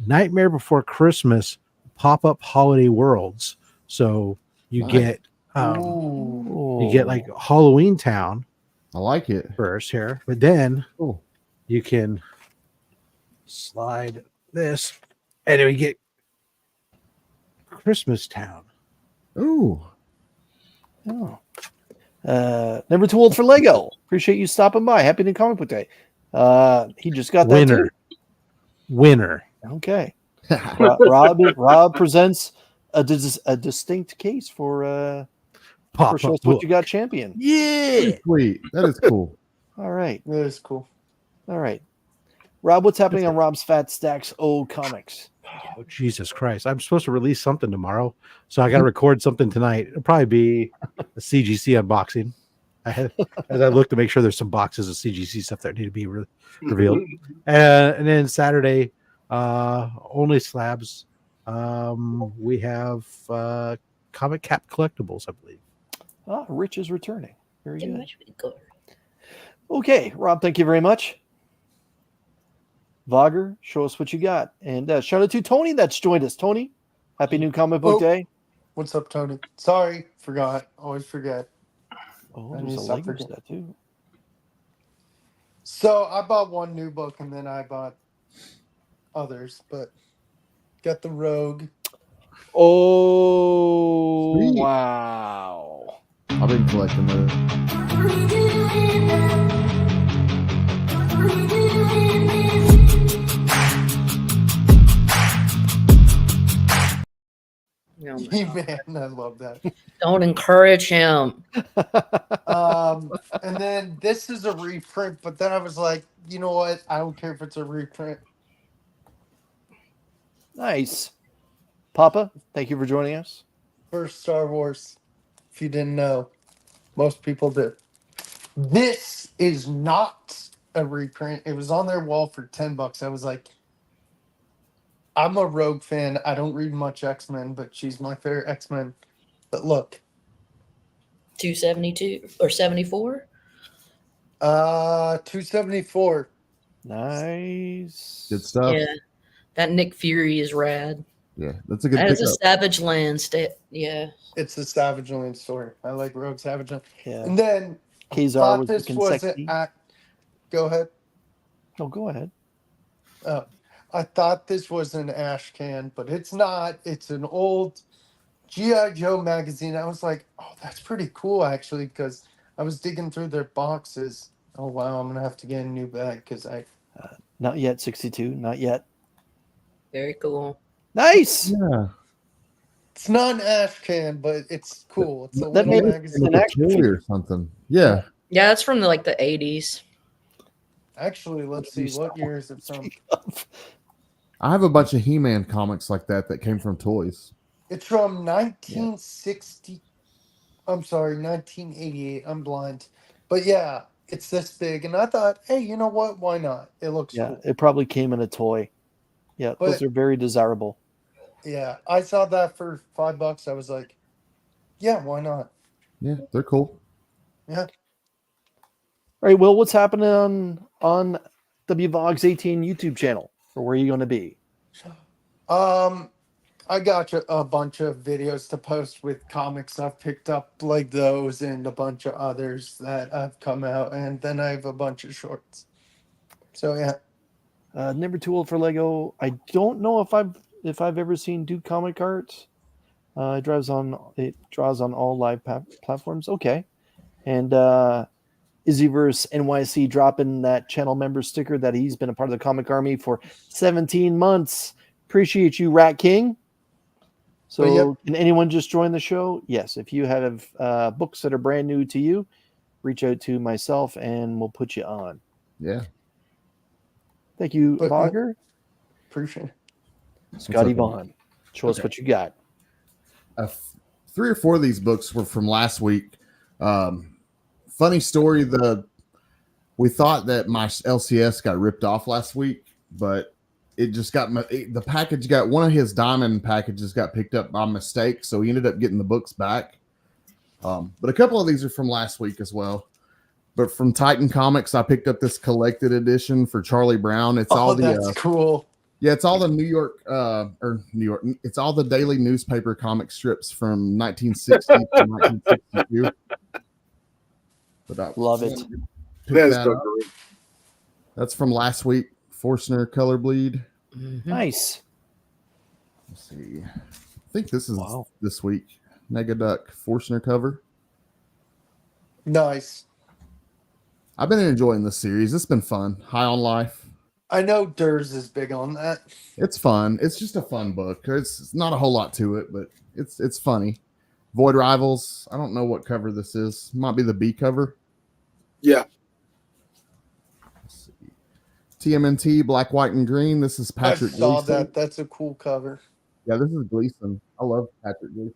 Nightmare Before Christmas pop-up holiday worlds. So you get like Halloween Town. I like it. First here, but then Cool. you can slide this, and then we get Christmas Town. Ooh. Oh. Never too old for Lego. Appreciate you stopping by. Happy New Comic Book Day. He just got that Winner. too. Winner. Okay. Rob presents a distinct case for Show Us What You Got champion. Yeah. Sweet. That is cool. All right. That is cool. All right. Rob, what's happening on Rob's Fat Stacks old comics? Oh, Jesus Christ. I'm supposed to release something tomorrow, so I got to record something tonight. It'll probably be a CGC unboxing. As I look to make sure there's some boxes of CGC stuff that need to be revealed. And then Saturday, only slabs. We have Comic Cap Collectibles, I believe. Rich is returning. Very It good. must be good. Okay, Rob, thank you very much. Vogger, show us what you got. And shout out to Tony that's joined us. Tony, happy New Comic Book Day. What's up, Tony? Sorry, forgot. Always forget. Oh, I there's need a to stop language forgetting. that too. So I bought one new book and then I bought others, but got the Rogue. Oh, Sweet. wow. I've been collecting those. Oh my Hey, God. man, I love that. Don't encourage him. And then this is a reprint, but then I was like, you know what? I don't care if it's a reprint. Nice. Papa, thank you for joining us. First Star Wars, if you didn't know. Most people do. This is not a reprint. It was on their wall for $10. I was like, I'm a Rogue fan. I don't read much X-Men, but she's my favorite X-Men. But look, 272 or 74? 274. Nice. Good stuff. Yeah. That Nick Fury is rad. Yeah, that's a good That is a pickup. Savage Land yeah. It's the Savage Land story. I like Rogue Savage Land. Yeah. And then I Kazar thought was this looking was sexy. Go ahead. No, go ahead. I thought this was an ash can, but it's not. It's an old G.I. Joe magazine. I was like, oh, that's pretty cool, actually, because I was digging through their boxes. Oh, wow, I'm going to have to get a new bag because Not yet, 62. Not yet. Very cool. Nice. Yeah. It's not an ash can, but it's cool. It's a That little made- magazine. an action Toy figure. or something. Yeah. Yeah, it's from the 80s. Actually, let's see. What year is it from? I have a bunch of He-Man comics like that came from toys. It's from 1960. I'm sorry, 1988. I'm blind. But yeah, it's this big. And I thought, hey, you know what? Why not? It looks Yeah, cool. it probably came in a toy. Yeah, those But- are very desirable. Yeah, I saw that for $5. I was like, yeah, why not? Yeah, they're cool. Yeah. All right, Will, what's happening on WVOG's 18 YouTube channel? Or where are you going to be? I got a bunch of videos to post with comics I've picked up, like those, and a bunch of others that have come out, and then I have a bunch of shorts. So yeah, Never Too Old for Lego. I don't know if I've ever seen Duke Comic Art. It draws on all live platforms. Okay, and Izzyverse NYC dropping that channel member sticker that he's been a part of the Comic Army for 17 months. Appreciate you, Rat King. So, Yep. Can anyone just join the show? Yes. If you have books that are brand new to you, reach out to myself and we'll put you on. Yeah. Thank you, But- Vogger. appreciate it. Scotty up, Vaughn. Show us Okay. what you got. 3 or 4 of these books were from last week. Funny story. We thought that my LCS got ripped off last week, but it just got the package got one of his diamond packages got picked up by mistake, so he ended up getting the books back. But a couple of these are from last week as well. But from Titan Comics, I picked up this collected edition for Charlie Brown. It's all the that's cool. yeah, it's all the New York. It's all the daily newspaper comic strips from 1960 to 1962. But I Love it. That's so great. That's from last week. Forstner Color Bleed. Nice. Let's see. I think this is this week. Negaduck Forstner cover. Nice. I've been enjoying this series. It's been fun. High on Life. I know Durs is big on that. It's fun. It's just a fun book. It's not a whole lot to it, but it's funny. Void Rivals. I don't know what cover this is. Might be the B cover. Yeah. Let's see. TMNT Black, White, and Green. This is Patrick I saw Gleason. that. That's a cool cover. Yeah, this is Gleason. I love Patrick Gleason.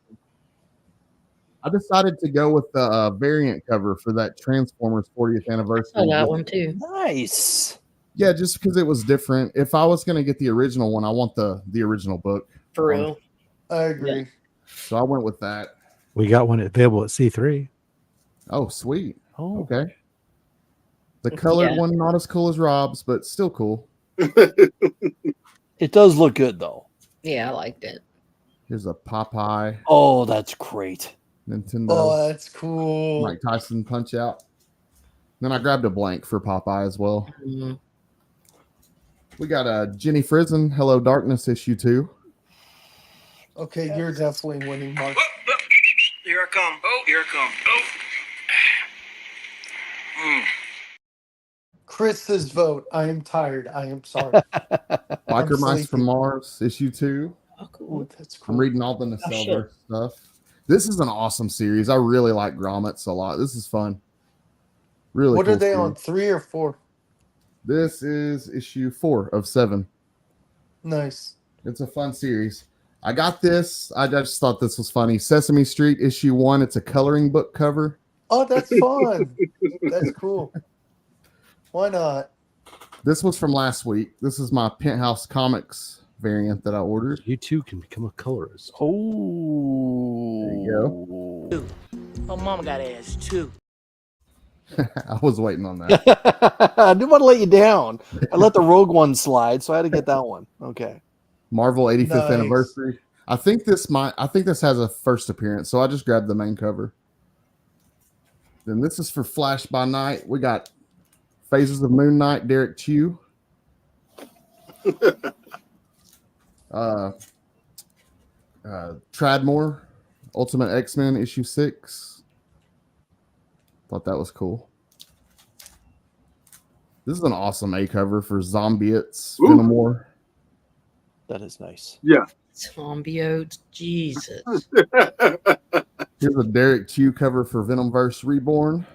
I decided to go with the variant cover for that Transformers 40th anniversary. I got one too. Nice. Yeah, just because it was different. If I was going to get the original one, I want the original book. For real. I agree. So I went with that. We got one available at C3. Oh, sweet. Oh, Okay. The colored Yeah. one, not as cool as Rob's, but still cool. it does look good though. Yeah, I liked it. Here's a Popeye Oh, that's great. Nintendo Oh, that's cool. Mike Tyson Punch Out. Then I grabbed a blank for Popeye as well. Mhm. We got a Jenny Frizen Hello Darkness issue 2. Okay, you're definitely winning, Mark. Here I come. Oh, here I come. Oh. Chris's vote. I am tired. I am sorry. Biker Mice from sleepy. Mars issue 2. Oh, cool. Ooh, that's cool. I'm reading all the Nacelle stuff. This is an awesome series. I really like grommets a lot. This is fun. Really What cool are they series. on? 3 or 4? This is issue 4 of 7. Nice. It's a fun series. I got this. I just thought this was funny. Sesame Street issue 1. It's a coloring book cover. Oh, that's fun. That's cool. Why not? This was from last week. This is my Penthouse Comics variant that I ordered. You too can become a colorist. Oh, There you go. My mama got ass too. I was waiting on that. I didn't want to let you down. I let the Rogue One slide, so I had to get that one. Okay. Marvel 85th Nice. anniversary. I think this has a first appearance, so I just grabbed the main cover. Then this is for Flash by Night. We got Phases of Moon Knight, Derek Chew. Tradmore, Ultimate X-Men issue 6. Thought that was cool. This is an awesome A cover for Zombiettes, Ooh. Venom War. That is nice. Yeah. Zombiotes. Jesus. Here's a Derek Chew cover for Venomverse Reborn.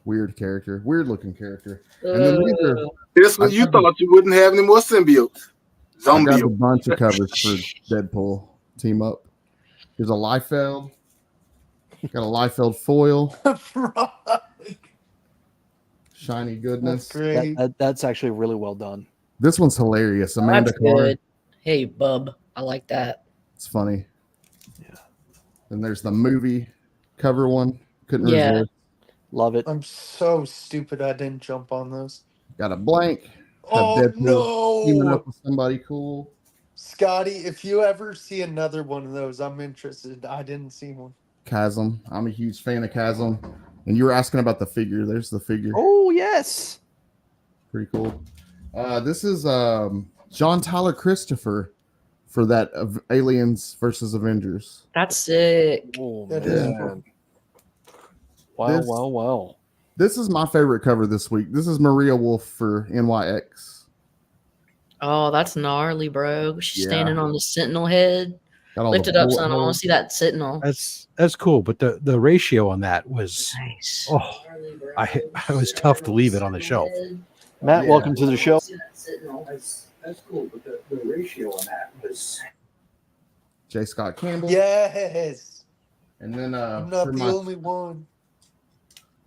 Weird character, weird looking character. And then these are, This one you thought you wouldn't have any more symbiotes. I grabbed a Zombie. bunch of covers for Deadpool team up. Here's a Liefeld. Got a Liefeld foil. Shiny goodness. That's great. That's actually really well done. This one's hilarious. Amanda That's Carr. good. Hey, bub. I like that. It's funny. Yeah. And there's the movie cover one. Couldn't Yeah. resist. Love it. I'm so stupid I didn't jump on those. Got a blank. Have Oh, Deadpool teaming no. up with somebody cool. Scotty, if you ever see another one of those, I'm interested. I didn't see one. Chasm. I'm a huge fan of Chasm. And you were asking about the figure. There's the figure. Oh yes. Pretty cool. This is John Tyler Christopher for that of Aliens versus Avengers. That's sick. Oh That man. is cool. Wow, This- wow. This is my favorite cover this week. This is Maria Wolf for NYX. Oh, that's gnarly, bro. She's Yeah. standing on the Sentinel head. Got all Lift the it up, bullet son. I want holes. to see that Sentinel. That's cool, but the ratio on that was Nice. oh, I was tough to leave it on the shelf. Matt, Yeah. welcome to the show. That's cool, but the ratio on that was. J. Scott Campbell. Yes. And then I'm not for, the my, only one.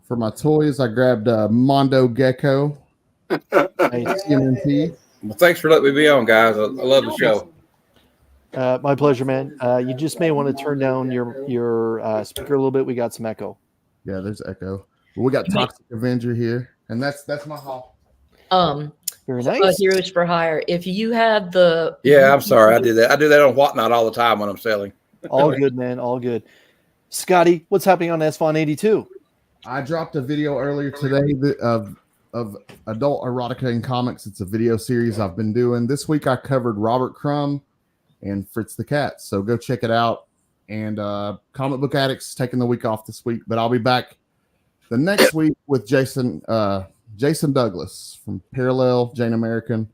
for my toys, I grabbed Mondo Gecko Nice. TMNT. Well, thanks for letting me be on, guys. I love the show. My pleasure, man. You just may want to turn down your speaker a little bit. We got some echo. Yeah, there's echo. But we got Toxic Avenger here, and that's my haul. Very nice. Heroes for Hire. If you have the Yeah, I'm sorry. I do that. I do that on Whatnot all the time when I'm selling. All good, man. All good. Scotty, what's happening on SVON 82? I dropped a video earlier today of adult erotica in comics. It's a video series I've been doing. This week I covered Robert Crumb and Fritz the Cat. So go check it out. And Comic Book Addicts taking the week off this week, but I'll be back the next week with Jason Douglas from Parallel, Jane American.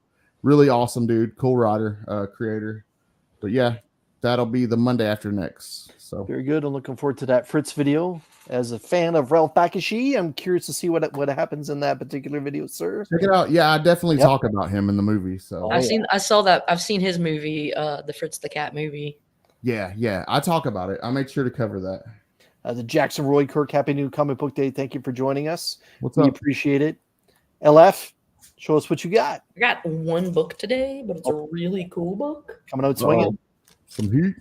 Really awesome dude, cool writer, creator. But yeah, that'll be the Monday after next. So very good. I'm looking forward to that Fritz video. As a fan of Ralph Bakshi, I'm curious to see what happens in that particular video, sir. Check it out. Yeah, I definitely talk about him in the movie. So I've seen his movie, the Fritz the Cat movie. Yeah, I talk about it. I made sure to cover that. The Jackson Roy Kirk, happy new comic book day. Thank you for joining us. We up? Appreciate it. LF, show us what you got. I got one book today, but it's a really cool book. Coming out swinging. Some heat.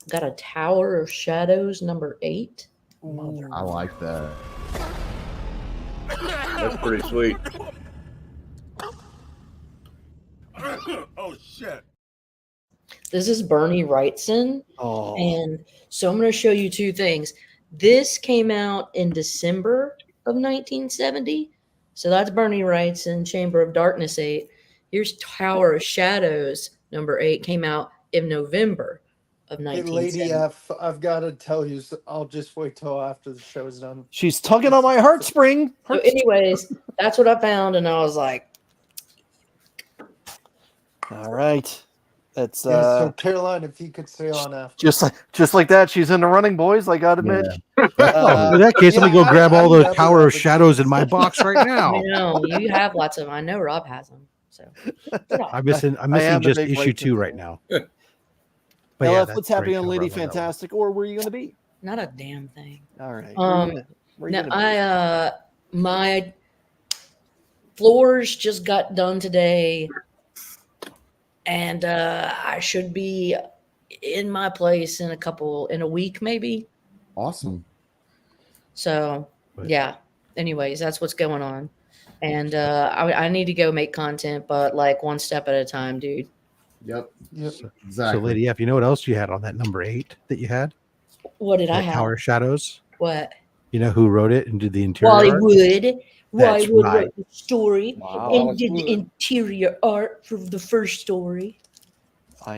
Got a Tower of Shadows number 8. I like that. That's pretty sweet. Oh shit. This is Bernie Wrightson. Oh. And so I'm going to show you two things. This came out in December of 1970. So that's Bernie Wrightson, Chamber of Darkness 8. Here's Tower of Shadows number 8, came out in November of 1970. Hey, Lady F, I've got to tell you, I'll just wait till after the show's done. She's tugging on my heartstring. So anyways, that's what I found, and I was like, all right. That's so Caroline, if you could stay on after. Just like that, she's in the running, boys. I gotta admit. In that case, let me go grab all those Tower of Shadows in my box right now. I know you have lots of them. I know Rob has them. So I'm missing just issue 2 right now. But yeah, what's happening on Lady Fantastic, or where are you going to be? Not a damn thing. All right. My floors just got done today, and I should be in my place in a week, maybe. Awesome. So yeah. Anyways, that's what's going on, and I need to go make content, but like one step at a time, dude. Yep. Exactly. So, Lady F, you know what else you had on that number 8 that you had? What did I have? Tower of Shadows. What? You know who wrote it and did the interior? Wally art? Wood. That's Wally Wood right. wrote the story and did the interior art for the first story. I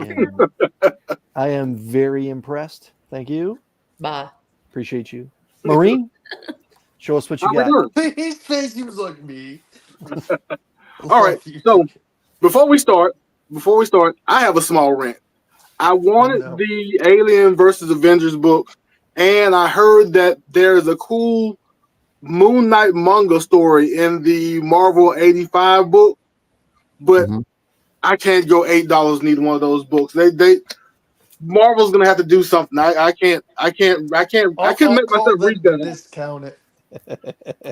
am very impressed. Thank you. Bye. Appreciate you. Maureen, show us what you got. His face, he was like me. All right. So before we start, I have a small rant. I wanted the Alien versus Avengers book, and I heard that there's a cool Moon Knight manga story in the Marvel 85 book, but I can't go $8 in either one of those books. They Marvel's gonna have to do something. I can't make myself read that. Discount it.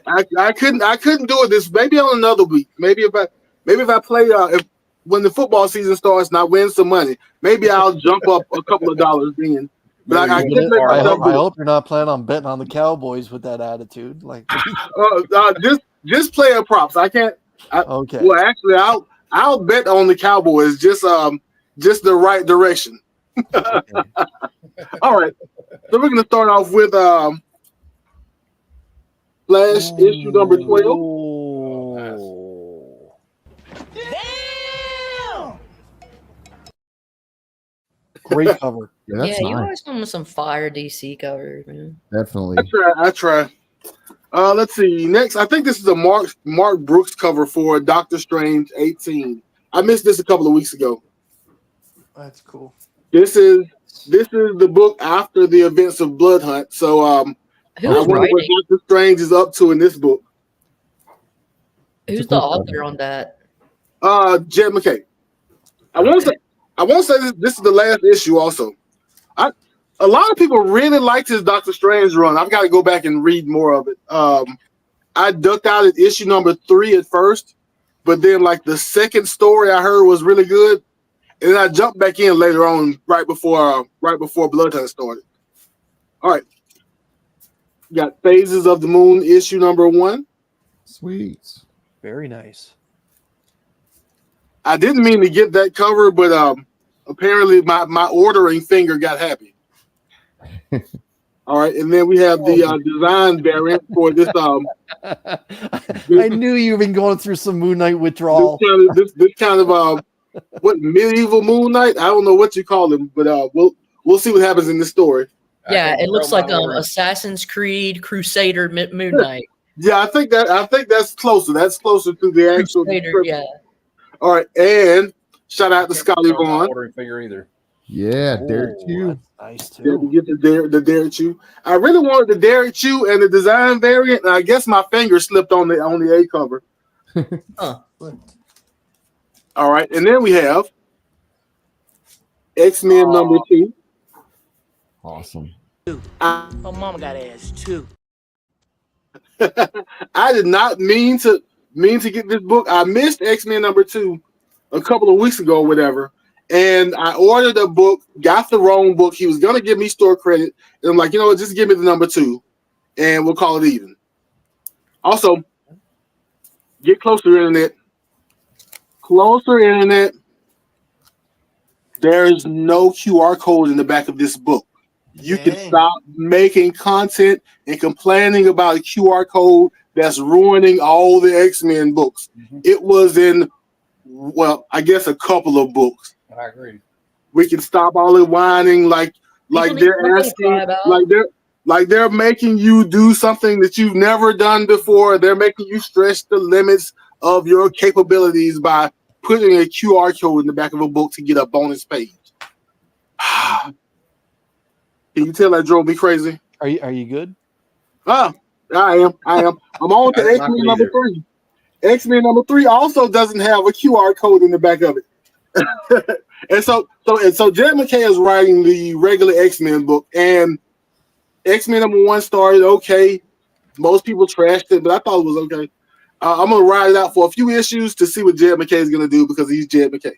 I couldn't do it this. Maybe on another week. Maybe if I play when the football season starts and I win some money, maybe I'll jump up a couple of dollars then. But I hope you're not planning on betting on the Cowboys with that attitude. Like, just player props. I can't. Okay. Well, actually, I'll bet on the Cowboys. Just the right direction. Okay. All right. So we're gonna start off with Flash issue number 12. Great cover. Yeah, you always come with some fire DC covers, man. Definitely. I try. Let's see. Next, I think this is a Mark Brooks cover for Doctor Strange 18. I missed this a couple of weeks ago. That's cool. This is the book after the events of Blood Hunt. So I wonder what Doctor Strange is up to in this book. Who's the author on that? Jed McKay. I want to say this is the last issue also. A lot of people really liked his Doctor Strange run. I've got to go back and read more of it. I ducked out at issue number 3 at first, but then like the second story I heard was really good, and then I jumped back in later on, right before Blood Hunt started. All right, got Phases of the Moon issue number 1. Sweet. Very nice. I didn't mean to get that cover, but apparently my ordering finger got happy. All right, and then we have the design variant for this. I knew you've been going through some Moon Knight withdrawal. This kind of what medieval Moon Knight? I don't know what you call him, but we'll see what happens in this story. Yeah, it looks like Assassin's Creed Crusader Moon Knight. Yeah, I think that's closer. That's closer to the actual. Crusader, yeah. All right, and shout out to Scotty Vaughn. Ordering figure either. Yeah, Derek Chew. Nice too. Yeah, we get the Derek Chew. I really wanted the Derek Chew and the design variant, and I guess my finger slipped on the A cover. Huh. All right, and then we have X-Men number 2. Awesome. Oh, mama got ass too. I did not mean to get this book. I missed X-Men number 2 a couple of weeks ago or whatever. And I ordered a book, got the wrong book. He was going to give me store credit. And I'm like, you know what, just give me the number 2 and we'll call it even. Also, get closer, internet. Closer, internet. There is no QR code in the back of this book. You can stop making content and complaining about a QR code that's ruining all the X-Men books. It was in, well, I guess a couple of books. I agree. We can stop all the whining, like they're asking, like they're making you do something that you've never done before. They're making you stretch the limits of your capabilities by putting a QR code in the back of a book to get a bonus page. Can you tell that drove me crazy? Are you good? I am. I'm on to X-Men number 3. X-Men number 3 also doesn't have a QR code in the back of it. and so Jed McKay is writing the regular X-Men book, and X-Men number 1 started okay. Most people trashed it, but I thought it was okay. I'm gonna ride it out for a few issues to see what Jed McKay is gonna do because he's Jed McKay.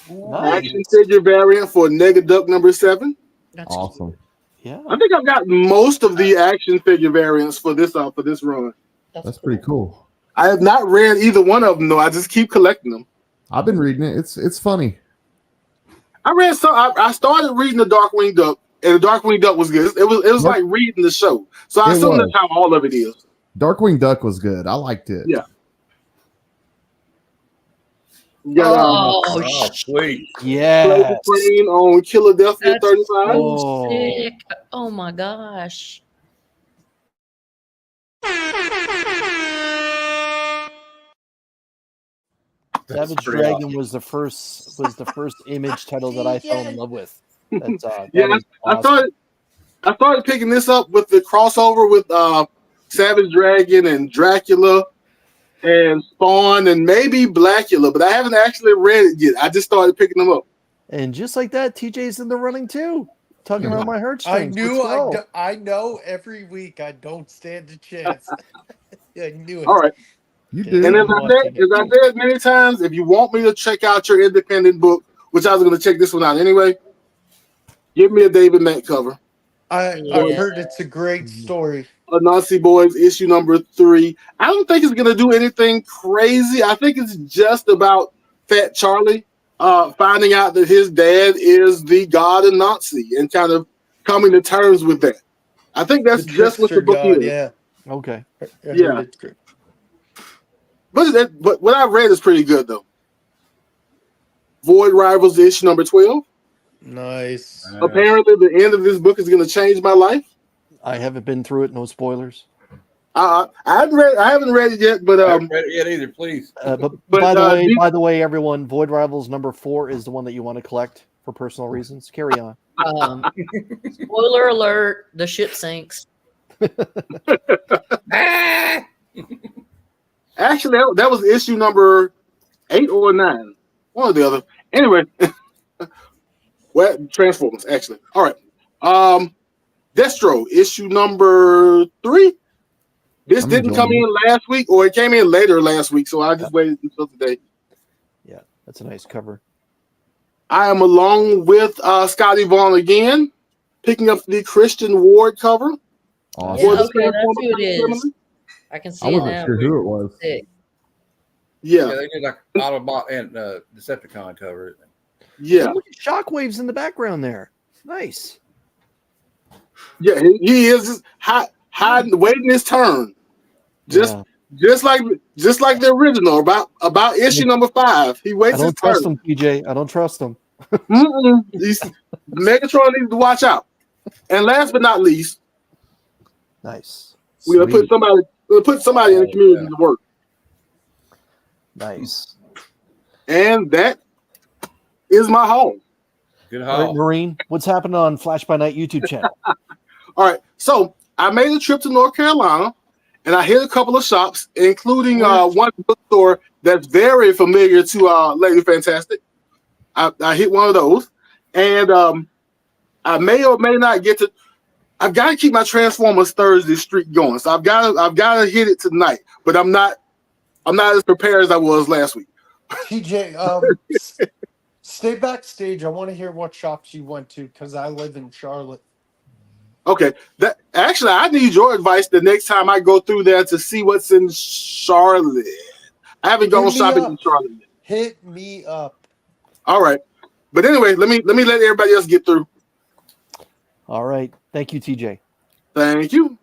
Nice. Action figure variant for Negaduck number 7. That's Awesome. Yeah. I think I've got most of the action figure variants for this run. That's pretty cool. I have not read either one of them though. I just keep collecting them. I've been reading it. It's funny. I read some. I started reading the Darkwing Duck, and the Darkwing Duck was good. It was like reading the show. So I assume that's how all of it is. Darkwing Duck was good. I liked it. Yeah. Oh, sweet. Yeah. On Philadelphia 35. So sick. Oh my gosh. Savage Dragon was the first image title that I fell in love with. That's, I started picking this up with the crossover with Savage Dragon and Dracula and Spawn and maybe Blackula, but I haven't actually read it yet. I just started picking them up. And just like that, TJ's in the running too, tugging around my heartstrings. I know every week I don't stand a chance. I knew it. All right. You do. And as I said many times, if you want me to check out your independent book, which I was going to check this one out anyway, give me a David Mack cover. I've heard it's a great story. Nazi Boys issue number 3. I don't think it's going to do anything crazy. I think it's just about Fat Charlie finding out that his dad is the god of Nazi and kind of coming to terms with that. I think that's just what the book is. Yeah. Okay. Yeah. But what I've read is pretty good though. Void Rivals issue number 12. Nice. Apparently, the end of this book is going to change my life. I haven't been through it. No spoilers. I haven't read it yet, but I haven't read it yet either. Please. But by the way, everyone, Void Rivals number 4 is the one that you want to collect for personal reasons. Carry on. Spoiler alert: the ship sinks. Actually, that was issue number 8 or 9, one or the other. Anyway, well, Transformers actually. All right. Destro, issue number 3. This didn't come in last week, or it came in later last week, so I just waited until today. Yeah, that's a nice cover. I am along with Scotty Vaughn again, picking up the Christian Ward cover. Awesome. Yeah, okay, that's who it is. I can see I it wasn't now. sure who it was. Sick. Yeah. They did like Autobot and Decepticon cover. Yeah. Look at Shockwaves in the background there. Nice. Yeah, he is hiding, waiting his turn. Just like the original about issue number 5. He waits his turn. I don't trust him, PJ. I don't trust him. Megatron needs to watch out. And last but not least, nice. We're gonna put somebody in the community to work. Nice. And that is my home. Good haul. All right, Marine, what's happening on Flash by Night YouTube channel? All right, so I made a trip to North Carolina, and I hit a couple of shops, including one bookstore that's very familiar to Lady Fantastic. I hit one of those, and I may or may not get to. I've got to keep my Transformers Thursday streak going, so I've got to hit it tonight. But I'm not as prepared as I was last week. TJ, stay backstage. I want to hear what shops you went to because I live in Charlotte. Okay, actually, I need your advice the next time I go through there to see what's in Charlotte. I haven't gone shopping in Charlotte yet. Hit me up. All right, but anyway, let me let everybody else get through. All right, thank you, TJ. Thank you,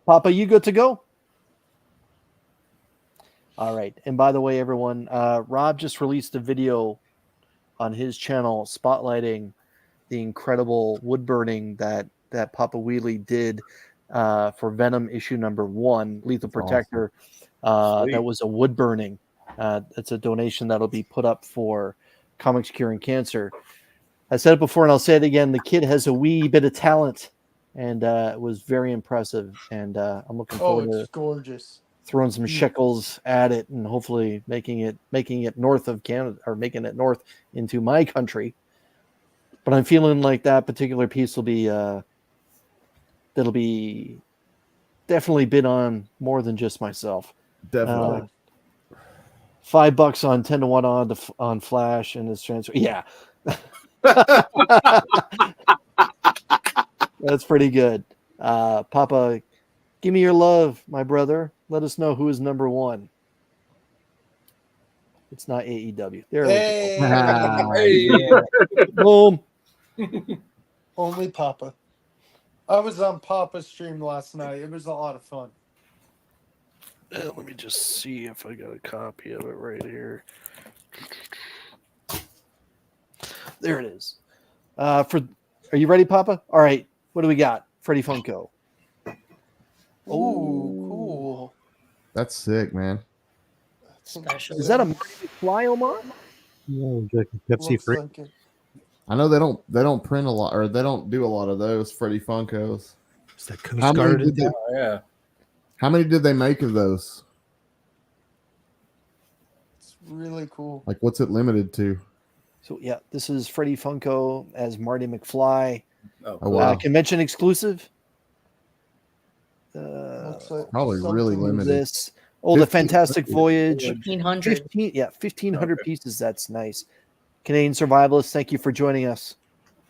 Papa. You good to go? All right, and by the way, everyone, Rob just released a video on his channel spotlighting the incredible wood burning that Papa Wheelie did for Venom issue number 1, Lethal Protector. Awesome. That was a wood burning. It's a donation that'll be put up for Comics Curing Cancer. I said it before and I'll say it again. The kid has a wee bit of talent, and it was very impressive. And I'm looking forward to gorgeous. Throwing some shekels at it and hopefully making it north of Canada, or making it north into my country. But I'm feeling like that particular piece will be that'll be definitely bid on more than just myself. Definitely. $5 on 10 to 1 on Flash and this transfer. Yeah. That's pretty good. Papa, give me your love, my brother. Let us know who is number 1. It's not AEW. There we go. Boom. Only Papa. I was on Papa's stream last night. It was a lot of fun. Let me just see if I got a copy of it right here. There it is. Are you ready, Papa? All right. What do we got? Freddy Funko. Oh, cool. That's sick, man. Special. Is that a Marty McFly homage? No, Pepsi free. Like it. I know they don't print a lot, or they don't do a lot of those Freddy Funkos. Is that Coast Guard? Yeah. How many did they make of those? It's really cool. Like, what's it limited to? So yeah, this is Freddy Funko as Marty McFly. Oh, wow. Convention exclusive. Probably really limited. This. Oh, the Fantastic Voyage. 1,500. 1,500 pieces. That's nice. Canadian Survivalists, thank you for joining us.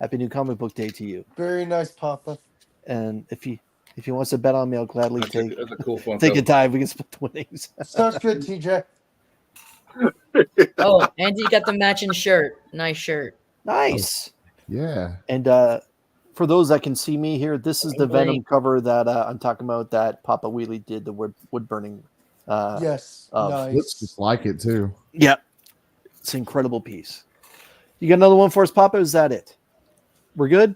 Happy New Comic Book Day to you. Very nice, Papa. And if he wants to bet on me, I'll gladly That's a cool Funko. take a dive. We can split the winnings. Sounds good, TJ. Oh, and you got the matching shirt. Nice shirt. Nice. Yeah. And for those that can see me here, this is the Venom cover that I'm talking about that Papa Wheelie did, the wood burning. Yes. Nice. Looks just like it too. Yeah. It's an incredible piece. You got another one for us, Papa? Is that it? We're good?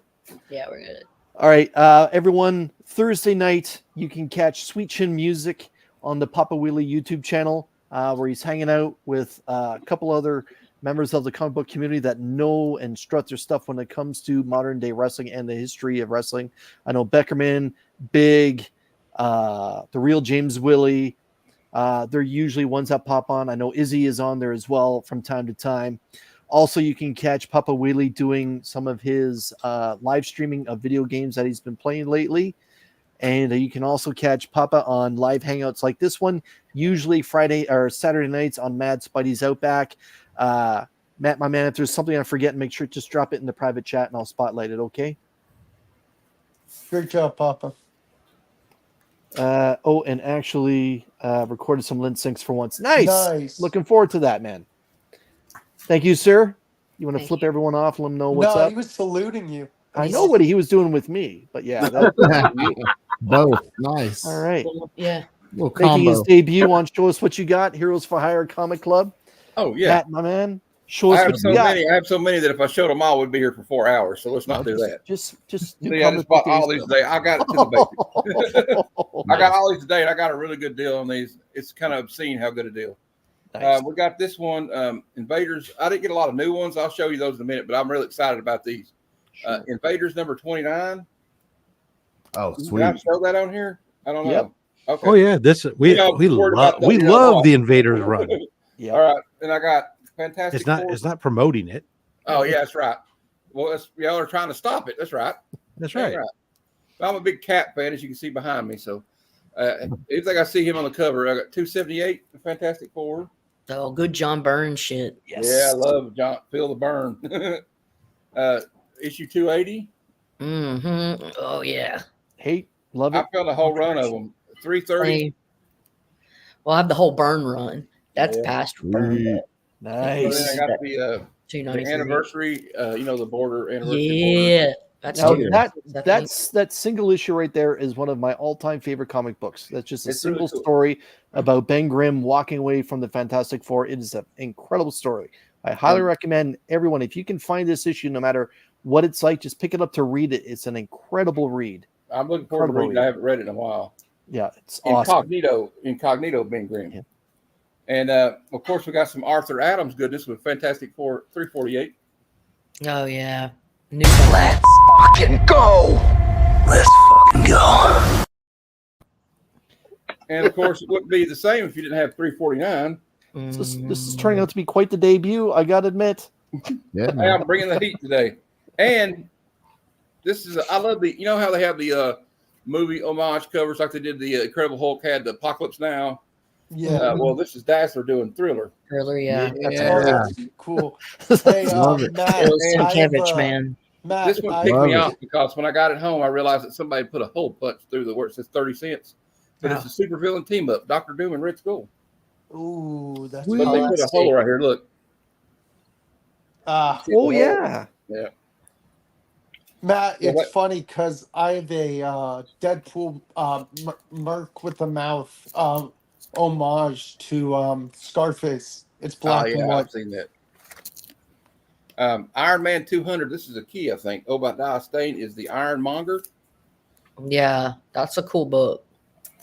Yeah, we're good. All right. Everyone, Thursday night, you can catch Sweet Chin Music on the Papa Wheelie YouTube channel, where he's hanging out with a couple other members of the comic book community that know and strut their stuff when it comes to modern day wrestling and the history of wrestling. I know Beckerman, Big, the real James Willie. They're usually ones that pop on. I know Izzy is on there as well from time to time. Also, you can catch Papa Wheelie doing some of his live streaming of video games that he's been playing lately. And you can also catch Papa on live hangouts like this one, usually Friday or Saturday nights on Mad Spidey's Outback. Matt, my man, if there's something I forget, make sure to just drop it in the private chat and I'll spotlight it, okay? Great job, Papa. And actually recorded some lint syncs for once. Nice. Looking forward to that, man. Thank you, sir. You want to flip everyone off, let them know what's up? He was saluting you. I know what he was doing with me, but yeah. Both. Nice. All right. Yeah. Little Making combo. his debut on Show Us What You Got, Heroes for Hire Comic Club. Oh, yeah. Matt, my man. Show us I have what so you got. many. I have so many that if I showed them all, we'd be here for 4 hours. So let's not do that. Just See, I just bought all these today. I got it to the basics. I got all these today, and I got a really good deal on these. It's kind of obscene how good a deal. Nice. We got this one, Invaders. I didn't get a lot of new ones. I'll show you those in a minute, but I'm really excited about these. Sure. Invaders number 29. Oh, Did sweet. I show that on here? I don't know. Yep. Okay. Oh yeah, we love the Invaders run. Yeah. All right, and I got Fantastic. It's not promoting it. Oh yeah, that's right. Well, y'all are trying to stop it. That's right. That's right. I'm a big Cat fan, as you can see behind me. So, anything I see him on the cover, I got 278, the Fantastic Four. Oh, good John Byrne shit. Yes. Yeah, I love John. Feel the burn. Issue 280. Mm-hmm. Oh yeah. Hey, love it. I found a whole run of them. 330. Well, I have the whole Byrne run. That's Yeah. past Byrne. So Nice. then I got the 293. anniversary. The border anniversary. Yeah. That's Now, good. that single issue right there is one of my all-time favorite comic books. That's just a It's single really cool. story about Ben Grimm walking away from the Fantastic Four. It is an incredible story. I highly recommend everyone, if you can find this issue, no matter what it's like, just pick it up to read it. It's an incredible read. I'm looking forward to reading. I haven't read it in a while. Yeah, it's awesome. Incognito, Ben Grimm. Yeah. And of course, we got some Arthur Adams goodness with Fantastic Four 348. Oh yeah. Let's fucking go. Let's fucking go. And of course, it wouldn't be the same if you didn't have 349. This is turning out to be quite the debut, I gotta admit. Yeah, Hey, I'm bringing the heat today. And this is, I love you know how they have the movie homage covers like they did the Incredible Hulk had the Apocalypse Now? Yeah. Well, this is Dazzler doing Thriller. Thriller, yeah. That's cool. Hey, Love it. Matt, Bill I have, Sienkiewicz, man. Matt, This one I- picked me love off because when I got it home, I realized that somebody put a hole punch through the where it says 30 cents. But it's a supervillain team up, Dr. Doom and Red Skull. Ooh, that's But they put a hole right here. Look. Oh yeah. Yeah. Matt, Yeah, it's what- funny because I have a Deadpool Merc with a mouth homage to Scarface. It's black and I've white. seen that. Iron Man 200. This is a key, I think. Obadiah Stane is the Ironmonger. Yeah, that's a cool book.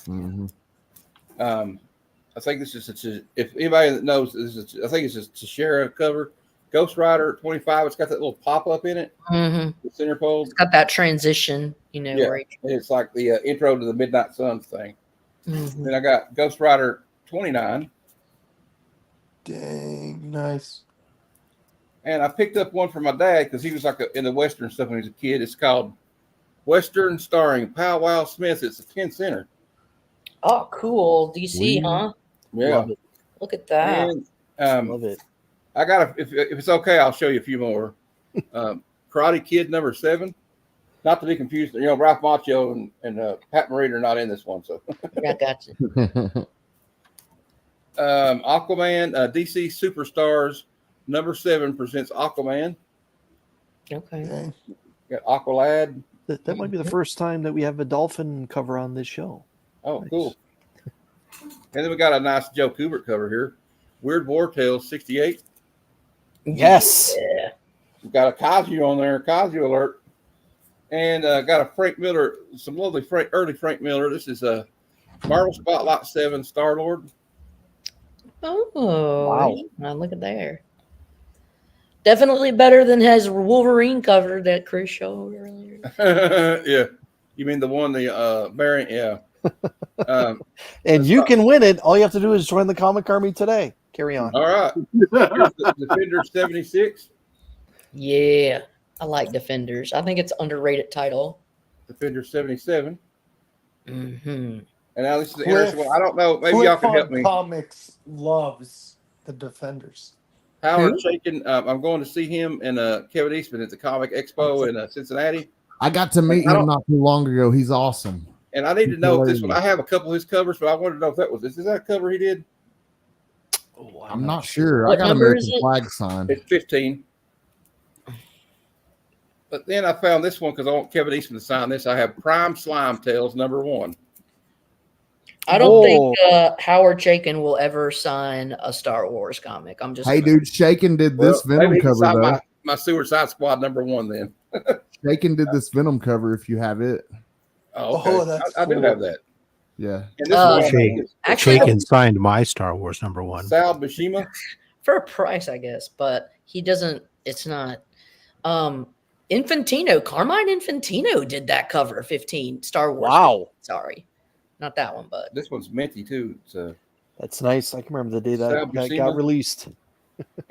Mhm. I think this is if anybody that knows this is, I think it's a Teixeira cover. Ghost Rider 25. It's got that little pop up in it. Mm-hmm. The center pole. It's got that transition, where It's like the intro to the Midnight Suns thing. Mhm. Then I got Ghost Rider 29, Dang, nice. and I picked up one for my dad because he was like in the Western stuff when he was a kid. It's called Western starring Pow Wow Smith. It's a 10-center. Oh, cool. DC, Sweet. huh? Yeah. Love it. Look at that. And, Love it. I got if it's okay, I'll show you a few more. Karate Kid number 7. Not to be confused, Ralph Macchio and Pat Morita are not in this one. So I got you. Aquaman, DC Superstars number 7 presents Aquaman. Okay. Dang. Got Aqualad. That might be the first time that we have a dolphin cover on this show. Oh, Nice. cool. And then we got a nice Joe Kubert cover here. Weird War Tales 68. Yes. Yeah. We've got a Kaiju on there, Kaiju alert. And got a Frank Miller, some lovely early Frank Miller. This is a Marvel Spotlight 7 Star-Lord. Oh, Wow. now look at there. Definitely better than his Wolverine cover that Chris showed earlier. Yeah. You mean the one, the variant? Yeah. And you can win it. All you have to do is join the Comic Army today. Carry on. All right. Here's the Defender 76. Yeah, I like Defenders. I think it's underrated title. Defender 77. Mm-hmm. And now this is the Cliff- interesting one. I don't know. Maybe Cliff y'all can help on me. Comics loves the Defenders. Howard Chaykin. I'm going to see him and Kevin Eastman at the Comic Expo in Cincinnati. I got to meet him not too long ago. He's awesome. And I need to know if this one. I Hilarious. have a couple of his covers, but I wanted to know if that was. Is that a cover he did? Oh, I'm not sure. What I got number is American it? flag signed. It's 15. But then I found this one because I want Kevin Eastman to sign this. I have Prime Slime Tales #1. I don't think Howard Chaykin will ever sign a Star Wars comic. I'm just Hey, dude, Shaken did this Venom maybe he can cover sign though. my Suicide Squad #1 then. Shaken did this Venom cover. If you have it, Oh, okay. Oh, that's I do cool. have that. yeah. And this one Shaken- actually Shaken signed my Star Wars #1. Sal Buscema. for a price, I guess, but he doesn't. It's not. Infantino, Carmine Infantino did that cover 15 Star Wars. Wow. Sorry, not that one, but This one's minty too. It's That's nice. I can remember the day Sal that Buscema. got released.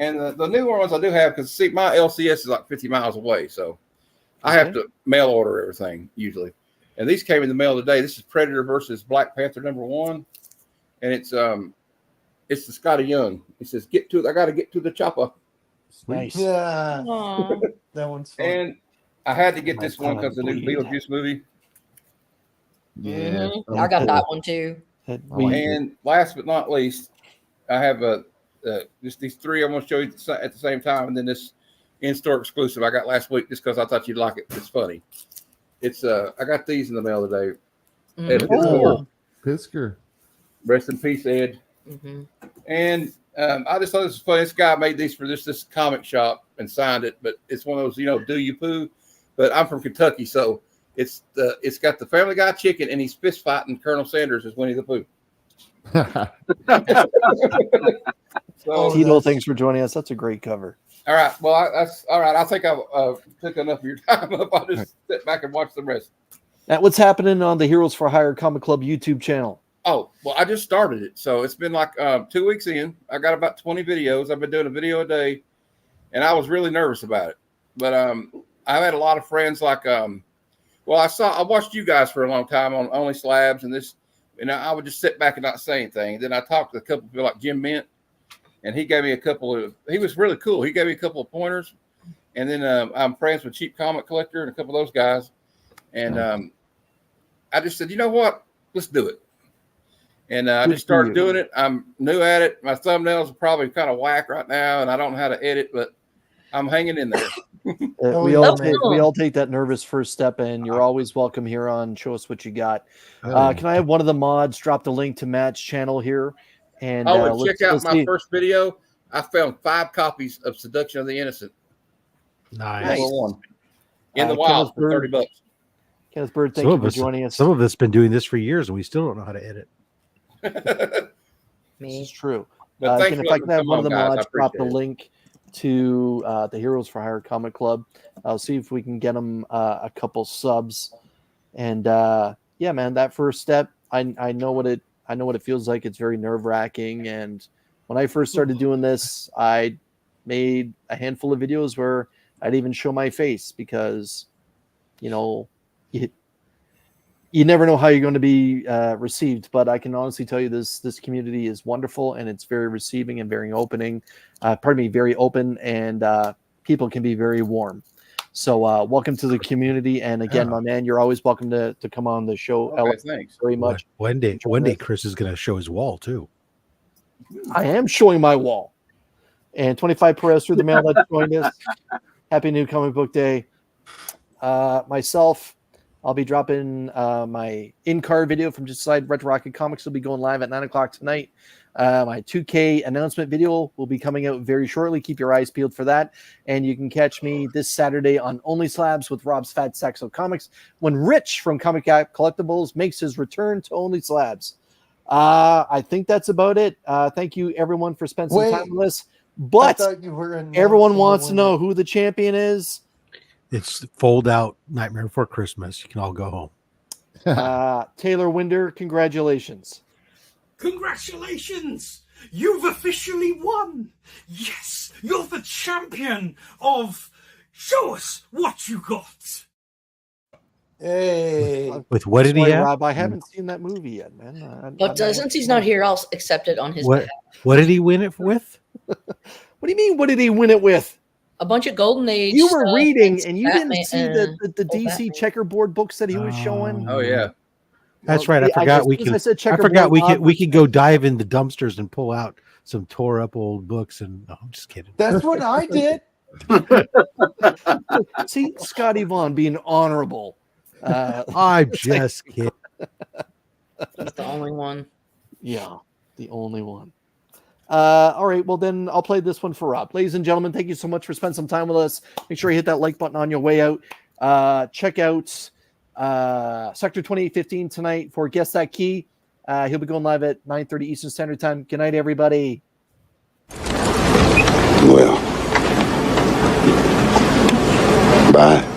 and the newer ones I do have because see my LCS is like 50 miles away, so I have to mail order everything usually. And these came in the mail today. This is Predator versus Black Panther #1, and it's the Scotty Young. He says, "Get to it. I got to get to the chopper." Nice. Yeah, Aw. that one's fun. And I had to get this one because the new Beetlejuice movie. Yeah. Mhm. I got that one too. And last but not least, I have just these three I'm going to show you at the same time, and then this in-store exclusive I got last week just because I thought you'd like it. It's funny. It's I got these in the mail today. Ed Piskor. Pisker. Rest in peace, Ed. Mm-hmm. And I just thought this was funny. This guy made these for this comic shop and signed it, but it's one of those, do you poo? But I'm from Kentucky, so it's got the Family Guy chicken, and he's fist fighting Colonel Sanders as Winnie the Pooh. So, Tito, thanks for joining us. That's a great cover. all right. Well, that's all right. I think I took enough of your time up. I'll just sit back and watch the rest. Now, what's happening on the Heroes for Hire Comic Club YouTube channel? Oh, well, I just started it. So it's been like 2 weeks in. I got about 20 videos. I've been doing a video a day, and I was really nervous about it. But I've had a lot of friends like, I watched you guys for a long time on Only Slabs and this, and I would just sit back and not say anything. Then I talked to a couple of people like Jim Mint, and he gave me he was really cool. He gave me a couple of pointers. And then I'm friends with Cheap Comic Collector and a couple of those guys. And I just said, you know what? Let's do it. And I just started doing it. I'm new at it. My thumbnails are probably kind of whack right now, and I don't know how to edit, but I'm hanging in there. We all take that nervous first step, and you're always welcome here on Show Us What You Got. Can I have one of the mods drop the link to Matt's channel here? And check out my first video. I found 5 copies of Seduction of the Innocent. Nice. #1 in the wild for $30. Kenneth Bird, thank you for joining us. Some of us been doing this for years, and we still don't know how to edit. This is true. But If I can have one of the guys, mods drop the link to the Heroes for Hire Comic Club, I'll see if we can get them a couple subs. And yeah, man, that first step, I know what it feels like. It's very nerve wracking. And when I first started doing this, I made a handful of videos where I'd even show my face because, you never know how you're going to be received, but I can honestly tell you this community is wonderful, and it's very receiving and very very open, and people can be very warm. So welcome to the community. And again, my man, you're always welcome to come on the show. Okay, thanks very much. One day Chris is going to show his wall too. I am showing my wall. And 25 Perez through the mail that joined us. Happy New Comic Book Day. Myself, I'll be dropping my in-car video from Just Side Retro Rocket Comics. Will be going live at 9 o'clock tonight. My 2K announcement video will be coming out very shortly. Keep your eyes peeled for that. And you can catch me this Saturday on Only Slabs with Rob's Fat Saxo Comics when Rich from Comic Gap Collectibles makes his return to Only Slabs. I think that's about it. Thank you, everyone, for spending some time with us. But everyone wants to know who the champion is. It's fold out Nightmare Before Christmas. You can all go home. Taylor Winder, congratulations. Congratulations! You've officially won. Yes, you're the champion of. Show us what you got. Hey. With what did he Sorry, have? Rob, I haven't seen that movie yet, man. But since he's not here, I'll accept it on his What behalf. what did he win it with? What do you mean? What did he win it with? A bunch of Golden Age. You were stuff reading, and you didn't Batman- see the old DC Batman. checkerboard books that he was showing. Oh yeah. That's Well, right. I yeah, forgot as we soon as can. I said I forgot we checkerboard, could go dive in the dumpsters and pull out some tore up old books. And no, I'm just kidding. That's what I did. See, Scotty Vaughn being honorable. I'm just kidding. He's the only one. Yeah, the only one. All right, well then I'll play this one for Rob. Ladies and gentlemen, thank you so much for spending some time with us. Make sure you hit that like button on your way out. Check out Sector 2815 tonight for Guess That Key. He'll be going live at 9:30 Eastern Standard Time. Good night, everybody. Well, bye.